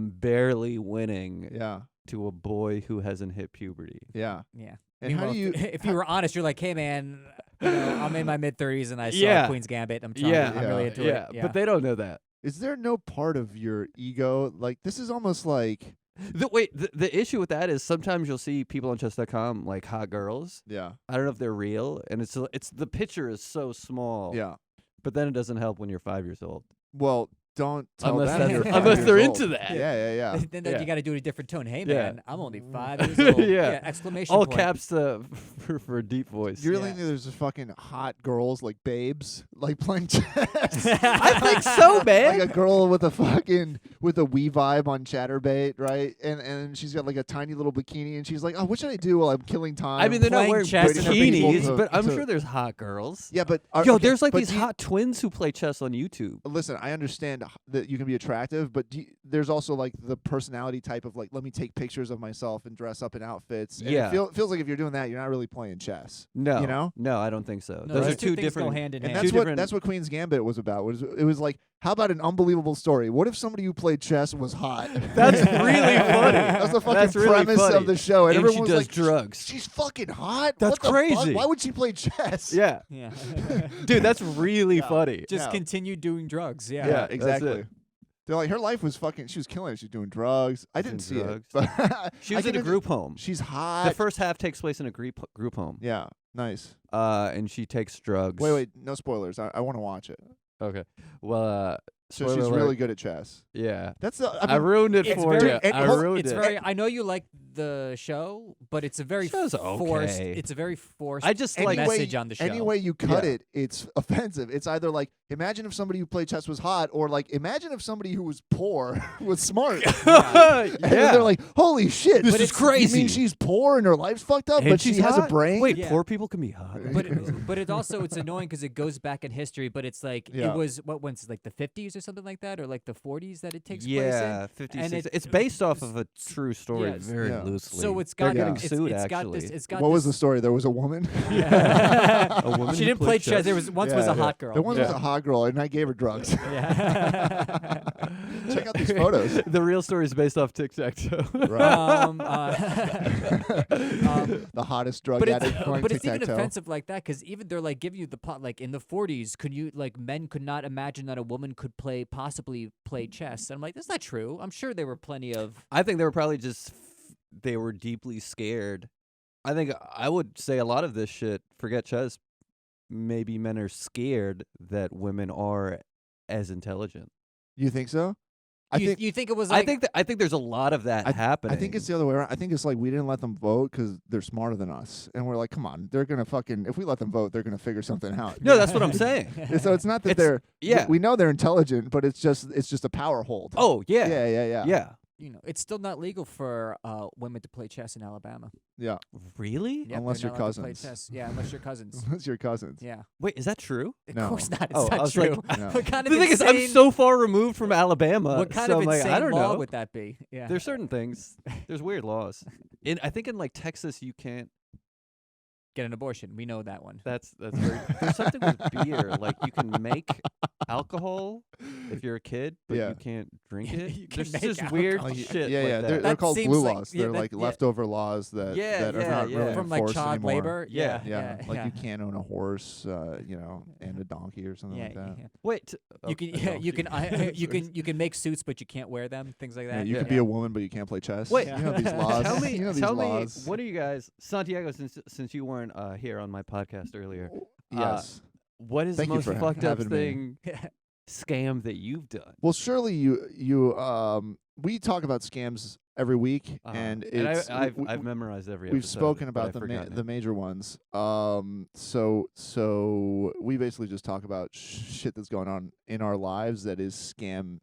barely winning Yeah. to a boy who hasn't hit puberty. Yeah. Yeah. And how do you? If you were honest, you're like, "Hey, man, I'm in my mid-30s and I saw Yeah. Queen's Gambit. I'm trying. Yeah, I'm really into yeah, it." Yeah. but they don't know that. Is there no part of your ego like this is almost like The issue with that is sometimes you'll see people on chess.com like hot girls. yeah I don't know if they're real, and it's the picture is so small. yeah. But then it doesn't help when you're 5 years old. Well, don't tell Unless them that's- you're 5 unless years they're old. into that. Yeah. then Yeah. you got to do it a different tone. Hey, Yeah. man, I'm only 5 years old. Yeah. Exclamation All point. caps for a deep voice. You really Yeah. think there's just fucking hot girls like babes like playing chess? I think so, man. Like a girl with a wee vibe on Chatterbait, right? And she's got like a tiny little bikini, and she's like, "Oh, what should I do while I'm killing time?" I mean, they're not playing wearing chess and everything bikinis, people but I'm to- sure there's hot girls. yeah, but Yo, okay, there's like but these do you- hot twins who play chess on YouTube. Listen, I understand that you can be attractive, but there's also like the personality type of like, let me take pictures of myself and dress up in outfits. And Yeah. it feels like if you're doing that, you're not really playing chess. No, You know? no, I don't think so. No, Those are those two things different. go hand in And hand. Two that's what Queen's Gambit was about. It was like, how about an unbelievable story? What if somebody who played chess was hot? That's really funny. That's the fucking That's really premise funny. of the show. And And everyone she was does like, drugs. She's fucking hot. That's What the fuck? crazy. Why would she play chess? Yeah, Yeah. dude, that's really funny. Just Yeah. continue doing drugs. Yeah. Yeah, that's exactly. it. They're like, her life was fucking. She was killing it. She's doing drugs. I didn't see drugs. it. But She was in a group home. She's hot. The first half takes place in a group home. Yeah, nice. And she takes drugs. Wait, no spoilers. I want to watch it. Okay. Well, So spoiler she's alert. really good at chess. Yeah. That's the. I ruined it It's for very- you. and I hold- ruined It's it. very. I know you like the show, but it's a very Show's forced. okay. It's a very forced. I just like message on the show. Any way you cut Yeah. it, it's offensive. It's either like, imagine if somebody who played chess was hot, or like, imagine if somebody who was poor was smart. And they're like, holy shit, This but is it's- You crazy. mean she's poor and her life's fucked up, And but she she's has a hot? brain? Wait, Yeah. poor people can be hot. but it also it's annoying because it goes back in history. But it's like Yeah. it was when's like the 50s or something like that, or like the 40s that it takes place Yeah, in. 50, And 60. it- It's based off of a true story, Yes. very Yeah. loosely. So it's They're got getting it's, sued. it's actually, got this. It's got What was the this, story? There was a woman. Yeah. A woman She who didn't play played chess. chess? There was once was a hot girl. There once was Yeah. a hot girl, and I gave her drugs. Yeah. Check out these photos. The real story is based off Tic Tac Toe. The hottest drug but addict it's, playing but it's even tic-tac-toe. offensive like that because even they're like giving you the pot like in the 40s could you like men could not imagine that a woman could possibly play chess and I'm like that's not true. I'm sure there were plenty of I think they were probably just they were deeply scared. I think I would say a lot of this shit. Forget chess. Maybe men are scared that women are as intelligent. You think so? you think it was like I think there's a lot of that happening. I think it's the other way around. I think it's like we didn't let them vote because they're smarter than us, and we're like, come on, they're gonna fucking. If we let them vote, they're gonna figure something out. no, that's what I'm saying. And so it's not that It's- they're. yeah. We know they're intelligent, but it's just a power hold. Oh yeah, Yeah. you know it's still not legal for women to play chess in Alabama. Yeah. Really? Yep, Unless they're you're not allowed to play cousins. chess. Yeah, unless you're cousins. Unless your cousins. Yeah, Wait, is that true? of No. course not. It's Oh, I not was like, true. No. What kind of The thing is, I'm insane- so far removed from Alabama. What kind so of I'm like, insane I don't law know. would that be? Yeah. There's certain things. There's weird laws. I think in like Texas, you can't. Get an abortion. We know that one. That's very. There's something with beer. Like you can make alcohol if you're a kid, but Yeah. you can't drink You it. can There's make just weird alcohol. shit. Yeah, like yeah. that. They're That called seems blue like- laws. yeah, They're that- like yeah. leftover laws that Yeah, that are yeah, not yeah. really From like enforced child anymore. labor. Yeah. Yeah, like yeah. you can't own a horse, and a donkey or something Yeah, like that. yeah. Wait. You can, yeah, you can make suits, but you can't wear them. Things like Yeah, that. you could be a woman, but you can't play chess. Wait. You know these laws. Tell me. You know these Tell me. laws. What are you guys, Santiago? Since you weren't here on my podcast earlier, Yes. what is Thank the you most for fucked up having thing me. scam that you've done? Well, surely we talk about scams every week, and it's I've memorized every. we've episode, spoken but about I've the forgotten the it. major ones. So we basically just talk about shit that's going on in our lives that is scamming.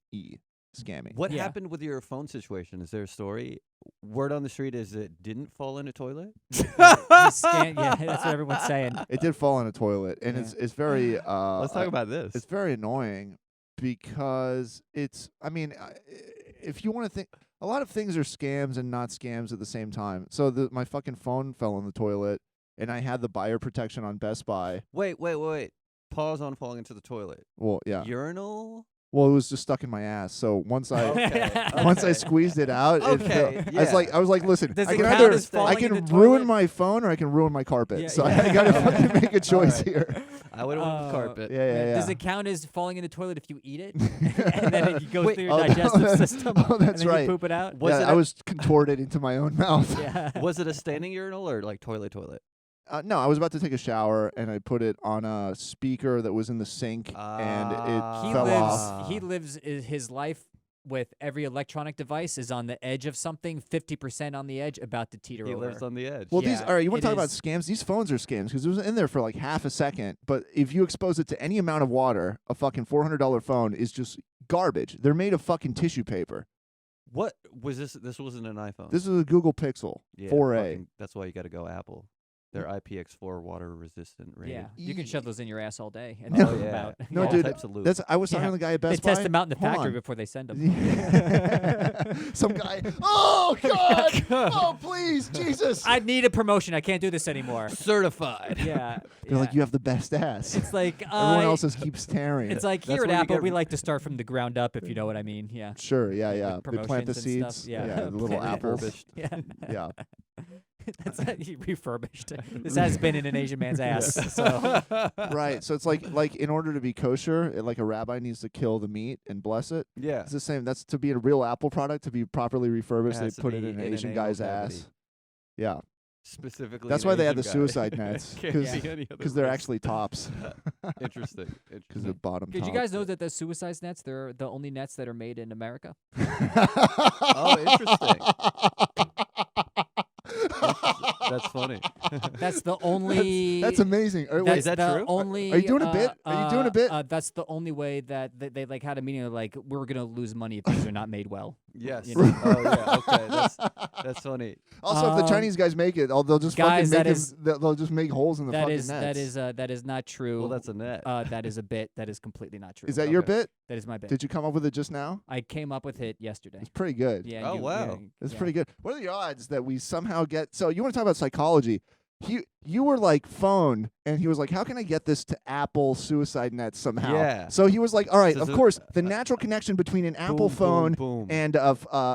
What Yeah. happened with your phone situation? Is there a story? Word on the street is it didn't fall in a toilet. Yeah, that's what everyone's saying. It did fall in a toilet, and Yeah. it's very. Let's talk about this. It's very annoying because if you want to think, a lot of things are scams and not scams at the same time. So my fucking phone fell in the toilet, and I had the buyer protection on Best Buy. Wait. Pause on falling into the toilet. Well, yeah. Urinal. Well, it was just stuck in my ass. So once I Okay. once I squeezed it out, it Okay, fell. yeah. I was like, listen, Does I it can count either as falling in the ruin toilet? my phone or I can ruin my carpet. Yeah, so yeah. I gotta fucking make a choice Alright. here. I would have went with Uh, carpet. Yeah. Does it count as falling in the toilet if you eat it, and then it goes Wait, through your oh, no, digestive that's- system? oh, and that's then right. You poop it out. Was it I a- was contorted into my own mouth. Yeah. Was it a standing urinal or like toilet? No, I was about to take a shower and I put it on a speaker that was in the sink and it He fell lives. off. He lives his life with every electronic device is on the edge of something, 50% on the edge, about to teeter He over. lives on the edge. Well, Yeah, these all right. You want it to talk about is- scams? These phones are scams because it was in there for like half a second. But if you expose it to any amount of water, a fucking $400 phone is just garbage. They're made of fucking tissue paper. What was this? This wasn't an iPhone. This is a Google Pixel yeah, 4A. fucking- That's why you got to go Apple. They're IPX4 water resistant rated. Yeah, you can shove those in your ass all day and No. then Oh pull them yeah. out. No, All dude, types of lube. That's I was talking Yeah. to the guy at They Best Buy. test them out in the Hold factory on. before they send them. Some guy. Oh God! Oh please, Jesus! I need a promotion. I can't do this anymore. certified. Yeah. They're like, you have the best ass. It's like Everyone else just keeps tearing. It's it. like That's here at where you Apple, get- we like to start from the ground up, if you know what I mean. Yeah. Sure, yeah. With They plant the promotions and stuff, seeds. yeah. The little Plant it. apples. Refurbished. Yeah. Yeah. That's refurbished. This has been in an Asian man's ass. So Right. So it's like in order to be kosher, like a rabbi needs to kill the meat and bless it. Yeah. It's the same. That's to be a real Apple product, to be properly refurbished. It They has to put it be in an in an Asian anal guy's cavity. ass. Yeah. Specifically, That's an why they have the Asian guy. suicide nets, Can't Yeah. be any other because they're reason. actually tops. Interesting. Because the bottom. did you top. guys know that the suicide nets, they're the only nets that are made in America? Oh, interesting. That's funny. That's the only. That's amazing. Wait, That's Is that the true? only. Are you doing a bit? Are you doing a bit? That's the only way that they like had a meeting of like we're gonna lose money if these are not made well. Yes. You know? Oh yeah. Okay. That's funny. Also, if the Chinese guys make it, they'll just guys, fucking make that is- they'll just make holes in the That fucking is nets. that is not true. Well, that's a net. That is a bit. That is completely not true. Is that your Okay. bit? That is my bit. Did you come up with it just now? I came up with it yesterday. It's pretty good. Yeah. Oh, wow. It's yeah. pretty good. What are the odds that we somehow get? So you want to talk about psychology? You were like phone, and he was like, "How can I get this to Apple suicide net somehow?" Yeah. So he was like, "All right, So of the- course, the natural connection between an Apple Boom, phone boom, boom.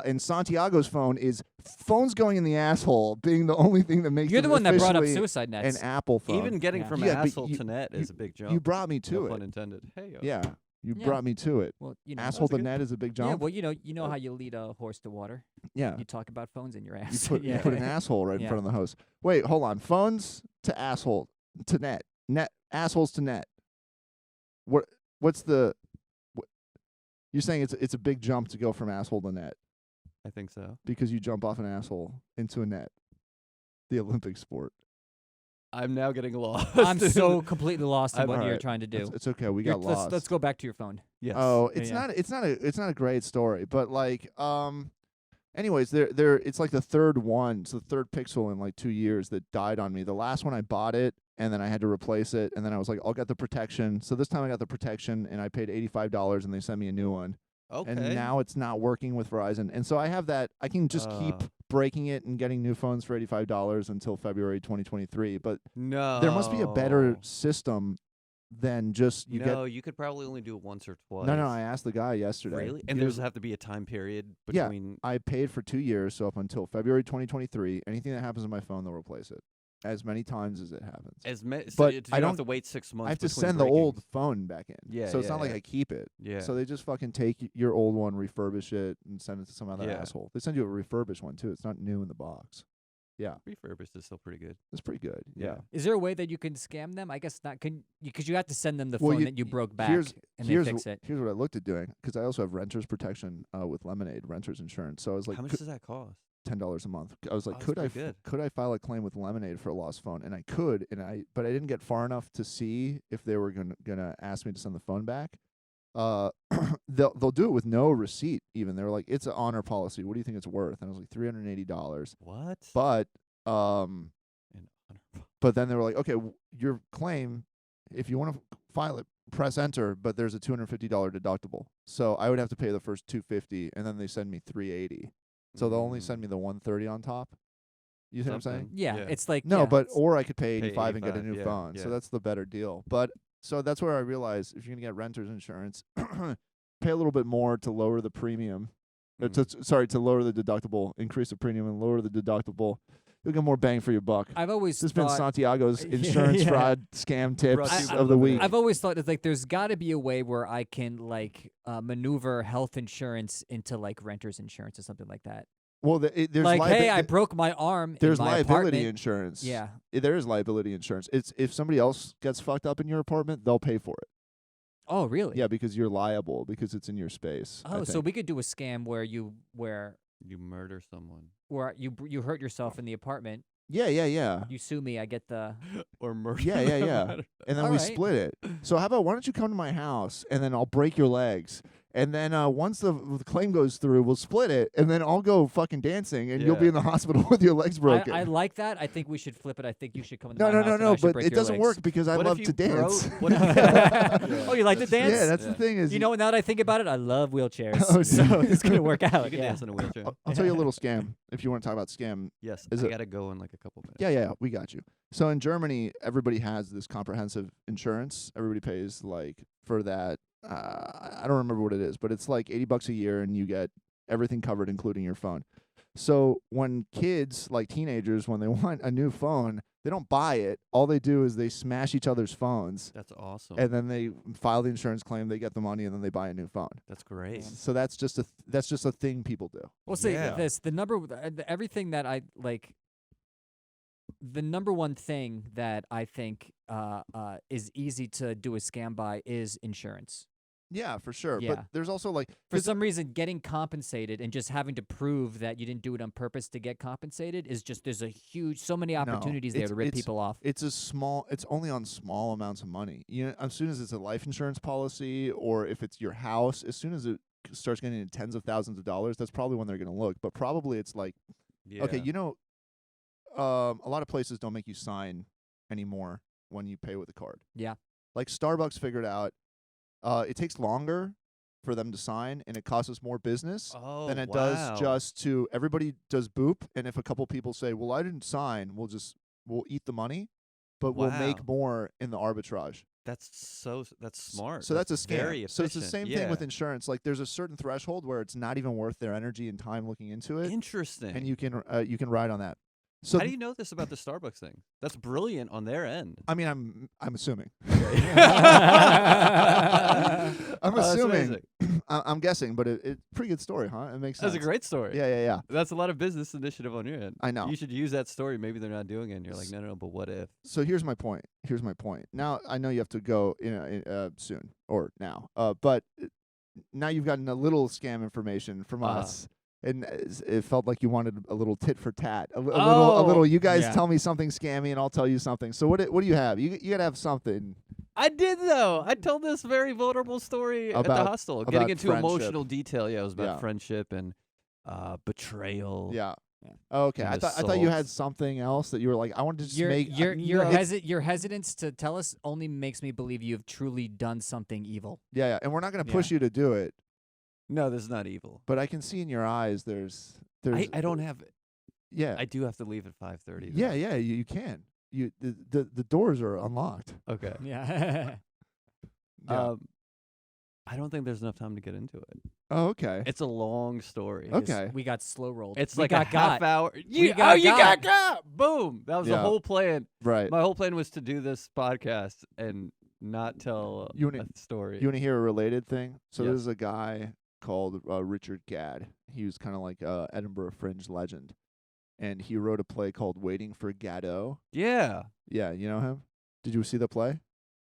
and Santiago's phone is phones going in the asshole being the only thing that makes You're the them one that brought up officially suicide nets. an Apple phone. Even getting Yeah. from Yeah, but asshole you- to net is a big jump. you brought me to no it. pun intended. Hey. Yo. Yeah, you Yeah. brought me to it. well, you know. Asshole to good. net is a big jump. Yeah. Well, you know how you lead a horse to water. Yeah. You talk about phones in your You ass. put, yeah. you put an asshole right in Yeah. front of the host. Wait, hold on. Phones to asshole to net. Net assholes to net. What's the you're saying it's a big jump to go from asshole to net I think so. because you jump off an asshole into a net. The Olympic sport. I'm now getting lost. I'm so completely lost in I'm- what you're alright. trying to do. It's okay. We You're- got lost. let's go back to your phone. Yes. Oh, Yeah, it's yeah. it's not a great story, but like anyways, they're it's like the third one, it's the third Pixel in like 2 years that died on me. The last one I bought it and then I had to replace it, and then I was like, I'll get the protection. So this time I got the protection and I paid $85 and they sent me a new one. Okay. And now it's not working with Verizon. And so I have that I can just keep breaking it and getting new phones for $85 until February 2023, but no. there must be a better system than just you get you could probably only do it once or twice. No, I asked the guy yesterday. Really? And He there's was- have to be a time period Yeah. between. I paid for 2 years, so up until February 2023, anything that happens on my phone, they'll replace it as many times as it happens. So But you I don't don't- have to wait 6 months. I have to between send the breaking. old phone back in. Yeah, So it's yeah, not like yeah. I keep it. Yeah. So they just fucking take your old one, refurbish it, and send it to some other Yeah. asshole. They send you a refurbished one too. It's not new in the box. Yeah, refurbished is still pretty good. it's pretty good. Yeah. Is there a way that you can scam them? I guess not. Because you have to send them the Well, phone you- that you broke back here's- and here's they fix it. Here's what I looked at doing, because I also have renter's protection with Lemonade, renter's insurance. So I was like, How much does that cost? $10 a month. I was like, Oh, that's could I pretty good. could I file a claim with Lemonade for a lost phone? And I could, but I didn't get far enough to see if they were gonna ask me to send the phone back. They'll do it with no receipt. Even they were like, it's an honor policy. What do you think it's worth? And I was like, $380. What? But An honor- but then they were like, okay, your claim, if you want to file it, press enter. But there's a $250 deductible, so I would have to pay the first $250, and then they send me $380. So they'll only send me the $130 on top. You see what I'm saying? Something. Yeah, it's like No, yeah, but it's- or I could pay Pay 85 and get a 85, new yeah, phone. So yeah. that's the better deal. But so that's where I realized if you're gonna get renter's insurance, pay a little bit more to lower the premium. To lower the deductible, increase the premium and lower the deductible. You'll get more bang for your buck. I've always This has been thought Santiago's Yeah, insurance yeah. fraud scam Brought to you tips by of the week. Lemonade. I've always thought that like there's got to be a way where I can like maneuver health insurance into like renter's insurance or something like that. Well, there's like, hey, I liabi- broke my arm. there's in my liability apartment. insurance. Yeah. There is liability insurance. It's if somebody else gets fucked up in your apartment, they'll pay for it. Oh, really? Yeah, because you're liable because it's in your space. I Oh, so think. we could do a scam where you murder someone you hurt yourself in the apartment. Yeah. You sue me. I get the. or murder. Yeah. them. And then All we right. split it. So how about why don't you come to my house and then I'll break your legs. And then once the claim goes through, we'll split it, and then I'll go fucking dancing, and you'll be Yeah. in the hospital with your legs broken. I like that. I think we should flip it. I think you should come into no, my house and I should but break it your doesn't legs. work because I What if love you to dance. What if Oh, you like to dance? Yeah, that's Yeah. the thing is. You know, now that I think about it, I love wheelchairs. Oh, so dude. it's gonna work you out. can Yeah. dance in a wheelchair? I'll tell you a little scam if you want to talk about scam. Yes, Is I it- gotta go in like a couple minutes. Yeah, we got you. So in Germany, everybody has this comprehensive insurance. Everybody pays like for that. I don't remember what it is, but it's like $80 a year, and you get everything covered, including your phone. So when kids, like teenagers, when they want a new phone, they don't buy it. All they do is they smash each other's phones, That's awesome. and then they file the insurance claim. They get the money, and then they buy a new phone. That's great. So that's just a thing people do. We'll say Yeah. this: everything that I like. The number one thing that I think is easy to do a scam by is insurance. Yeah, for sure. Yeah. But there's also like For some reason, getting compensated and just having to prove that you didn't do it on purpose to get compensated is just there's so many opportunities there to rip people off. It's only on small amounts of money. You know, as soon as it's a life insurance policy or if it's your house, as soon as it starts getting into tens of thousands of dollars, that's probably when they're going to look. But probably it's like, okay, you know, a lot of places don't make you sign anymore when you pay with a card. Yeah. Like Starbucks figured out it takes longer for them to sign, and it costs us more business than it does just to everybody does boop. And if a couple people say, "Well, I didn't sign," we'll eat the money, but we'll make more in the arbitrage. That's smart. So that's a scam. Very efficient. So it's the same thing with insurance. Like there's a certain threshold where it's not even worth their energy and time looking into it. Interesting. And you can ride on that. So how do you know this about the Starbucks thing? That's brilliant on their end. I mean, I'm assuming. I'm assuming. I'm guessing, but it's a pretty good story, huh? It makes sense. That's a great story. Yeah. That's a lot of business initiative on your end. I know. You should use that story. Maybe they're not doing it, and you're like, no, but what if? So here's my point. Now I know you have to go soon or now, but now you've gotten a little scam information from us. And it felt like you wanted a little tit for tat, a little. You guys tell me something scammy, and I'll tell you something. So what do you have? You gotta have something. I did though. I told this very vulnerable story at the hostel, getting into emotional detail. Yeah, it was about friendship and betrayal. Yeah. Okay. I thought you had something else that you were like, I wanted to just make your hesitance to tell us only makes me believe you have truly done something evil. Yeah, and we're not gonna push you to do it. No, this is not evil. But I can see in your eyes there's I don't have it. Yeah. I do have to leave at 5:30. Yeah, you can. The doors are unlocked. Okay. Yeah. I don't think there's enough time to get into it. Oh, okay. It's a long story. Okay. We got slow rolled. It's like a half hour. You got got. Boom. That was the whole plan. Right. My whole plan was to do this podcast and not tell a story. You want to hear a related thing? So Yes. there's a guy called Richard Gadd. He was kind of like Edinburgh Fringe legend. And he wrote a play called Waiting for Godot. Yeah. Yeah, you know him? Did you see the play?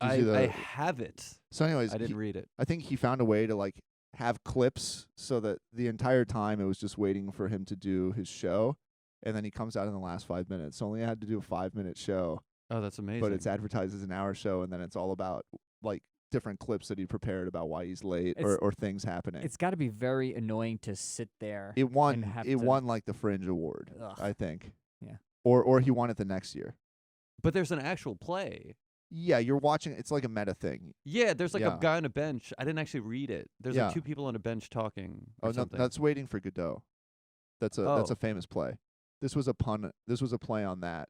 I have it. So anyways, I didn't read it. I think he found a way to like have clips so that the entire time it was just waiting for him to do his show. And then he comes out in the last 5 minutes. So only had to do a 5-minute show. Oh, that's amazing. But it's advertised as an hour show, and then it's all about like different clips that he prepared about why he's late or things happening. It's got to be very annoying to sit there. It won like the Fringe Award, I think. Yeah. Or he won it the next year. But there's an actual play. Yeah, you're watching. It's like a meta thing. Yeah, there's like a guy on a bench. I didn't actually read it. There's like 2 people on a bench talking. Oh, something. no, that's Waiting for Godot. That's a famous play. This was a pun. This was a play on that.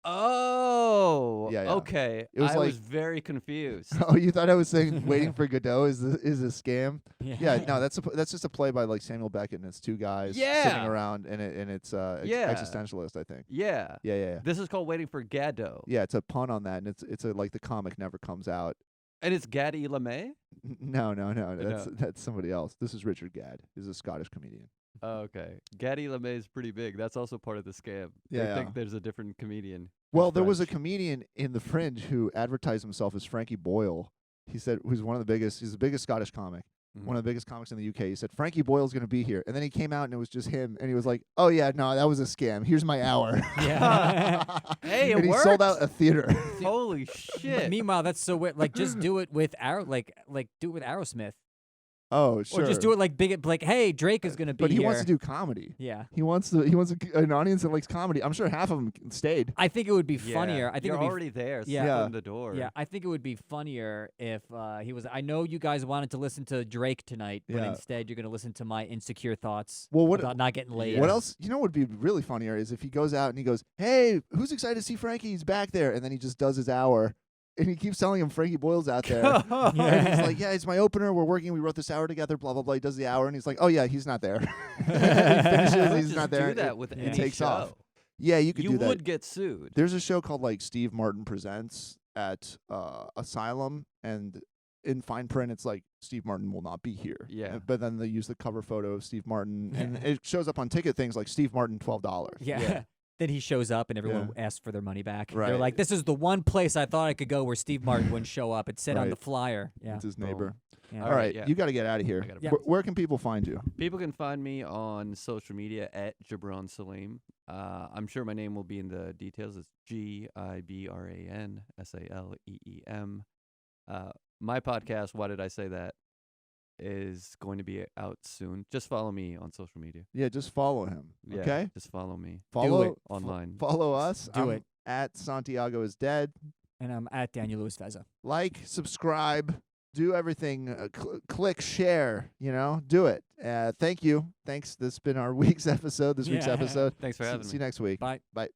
Oh, yeah. Okay. It was I was very confused. Oh, you thought I was saying Waiting for Godot is a scam? Yeah. No, that's just a play by like Samuel Beckett, and it's 2 guys sitting around, and it's existentialist, I think. Yeah. Yeah. This is called Waiting for Godot. Yeah, it's a pun on that, and it's like the comic never comes out. And it's Gadi LeMay? No. That's somebody else. This is Richard Gadd. He's a Scottish comedian. Oh, okay. Gadi LeMay is pretty big. That's also part of the scam. Yeah. I think there's a different comedian. Well, there was a comedian in the Fringe who advertised himself as Frankie Boyle. He said he's one of the biggest. He's the biggest Scottish comic. One of the biggest comics in the UK. He said Frankie Boyle's going to be here, and then he came out and it was just him, and he was like, "Oh yeah, no, that was a scam. Here's my hour." Yeah. Hey, it and worked. he sold out a theater. Holy shit! Meanwhile, that's so weird. Like, just do it with do it with Aerosmith. Oh, sure. Or just do it like, hey, Drake is gonna be But he here. wants to do comedy. Yeah. He wants an audience that likes comedy. I'm sure half of them stayed. I think it would be funnier. I think you're it would be already there. So Yeah. open the door. Yeah, I think it would be funnier if he was. I know you guys wanted to listen to Drake tonight, but Yeah. instead you're gonna listen to my insecure thoughts Well, what about not getting laid. What else? You know what would be really funnier is if he goes out and he goes, "Hey, who's excited to see Frankie? He's back there," and then he just does his hour. and he keeps telling him Frankie Boyle's out there. And he's like, yeah, it's my opener. We're working. We wrote this hour together. Blah blah blah. He does the hour, and he's like, oh yeah, he's not there. He finishes. He's Just not there. Do that with it any takes show. off. Yeah, you could You do that. would get sued. There's a show called like Steve Martin Presents at Asylum, and in fine print, it's like Steve Martin will not be here. Yeah. But then they use the cover photo of Steve Martin, and it shows up on ticket things like Steve Martin $12. Yeah. Then he shows up and everyone asks for their money back. Right. They're like, this is the one place I thought I could go where Steve Martin wouldn't show up. It said on Right. the flyer. Yeah. It's his neighbor. Yeah. All right, yeah. you got to get out of here. I gotta Yeah. Where can people find you? People can find me on social media at Gibran Saleem. I'm sure my name will be in the details. It's GIBRAN SALEEM. My podcast, Why Did I Say That, is going to be out soon. Just follow me on social media. Yeah, just follow him. Yeah, Okay? just follow me. Follow it. Online. Follow us. Do I'm it. at Santiago is Dead. And I'm at Daniel Lewis Feza. Like, subscribe, do everything. Click, share. Do it. Thank you. Thanks. This has been our week's episode. This week's Yeah. episode. Thanks for having me. See you next week. Bye. Bye.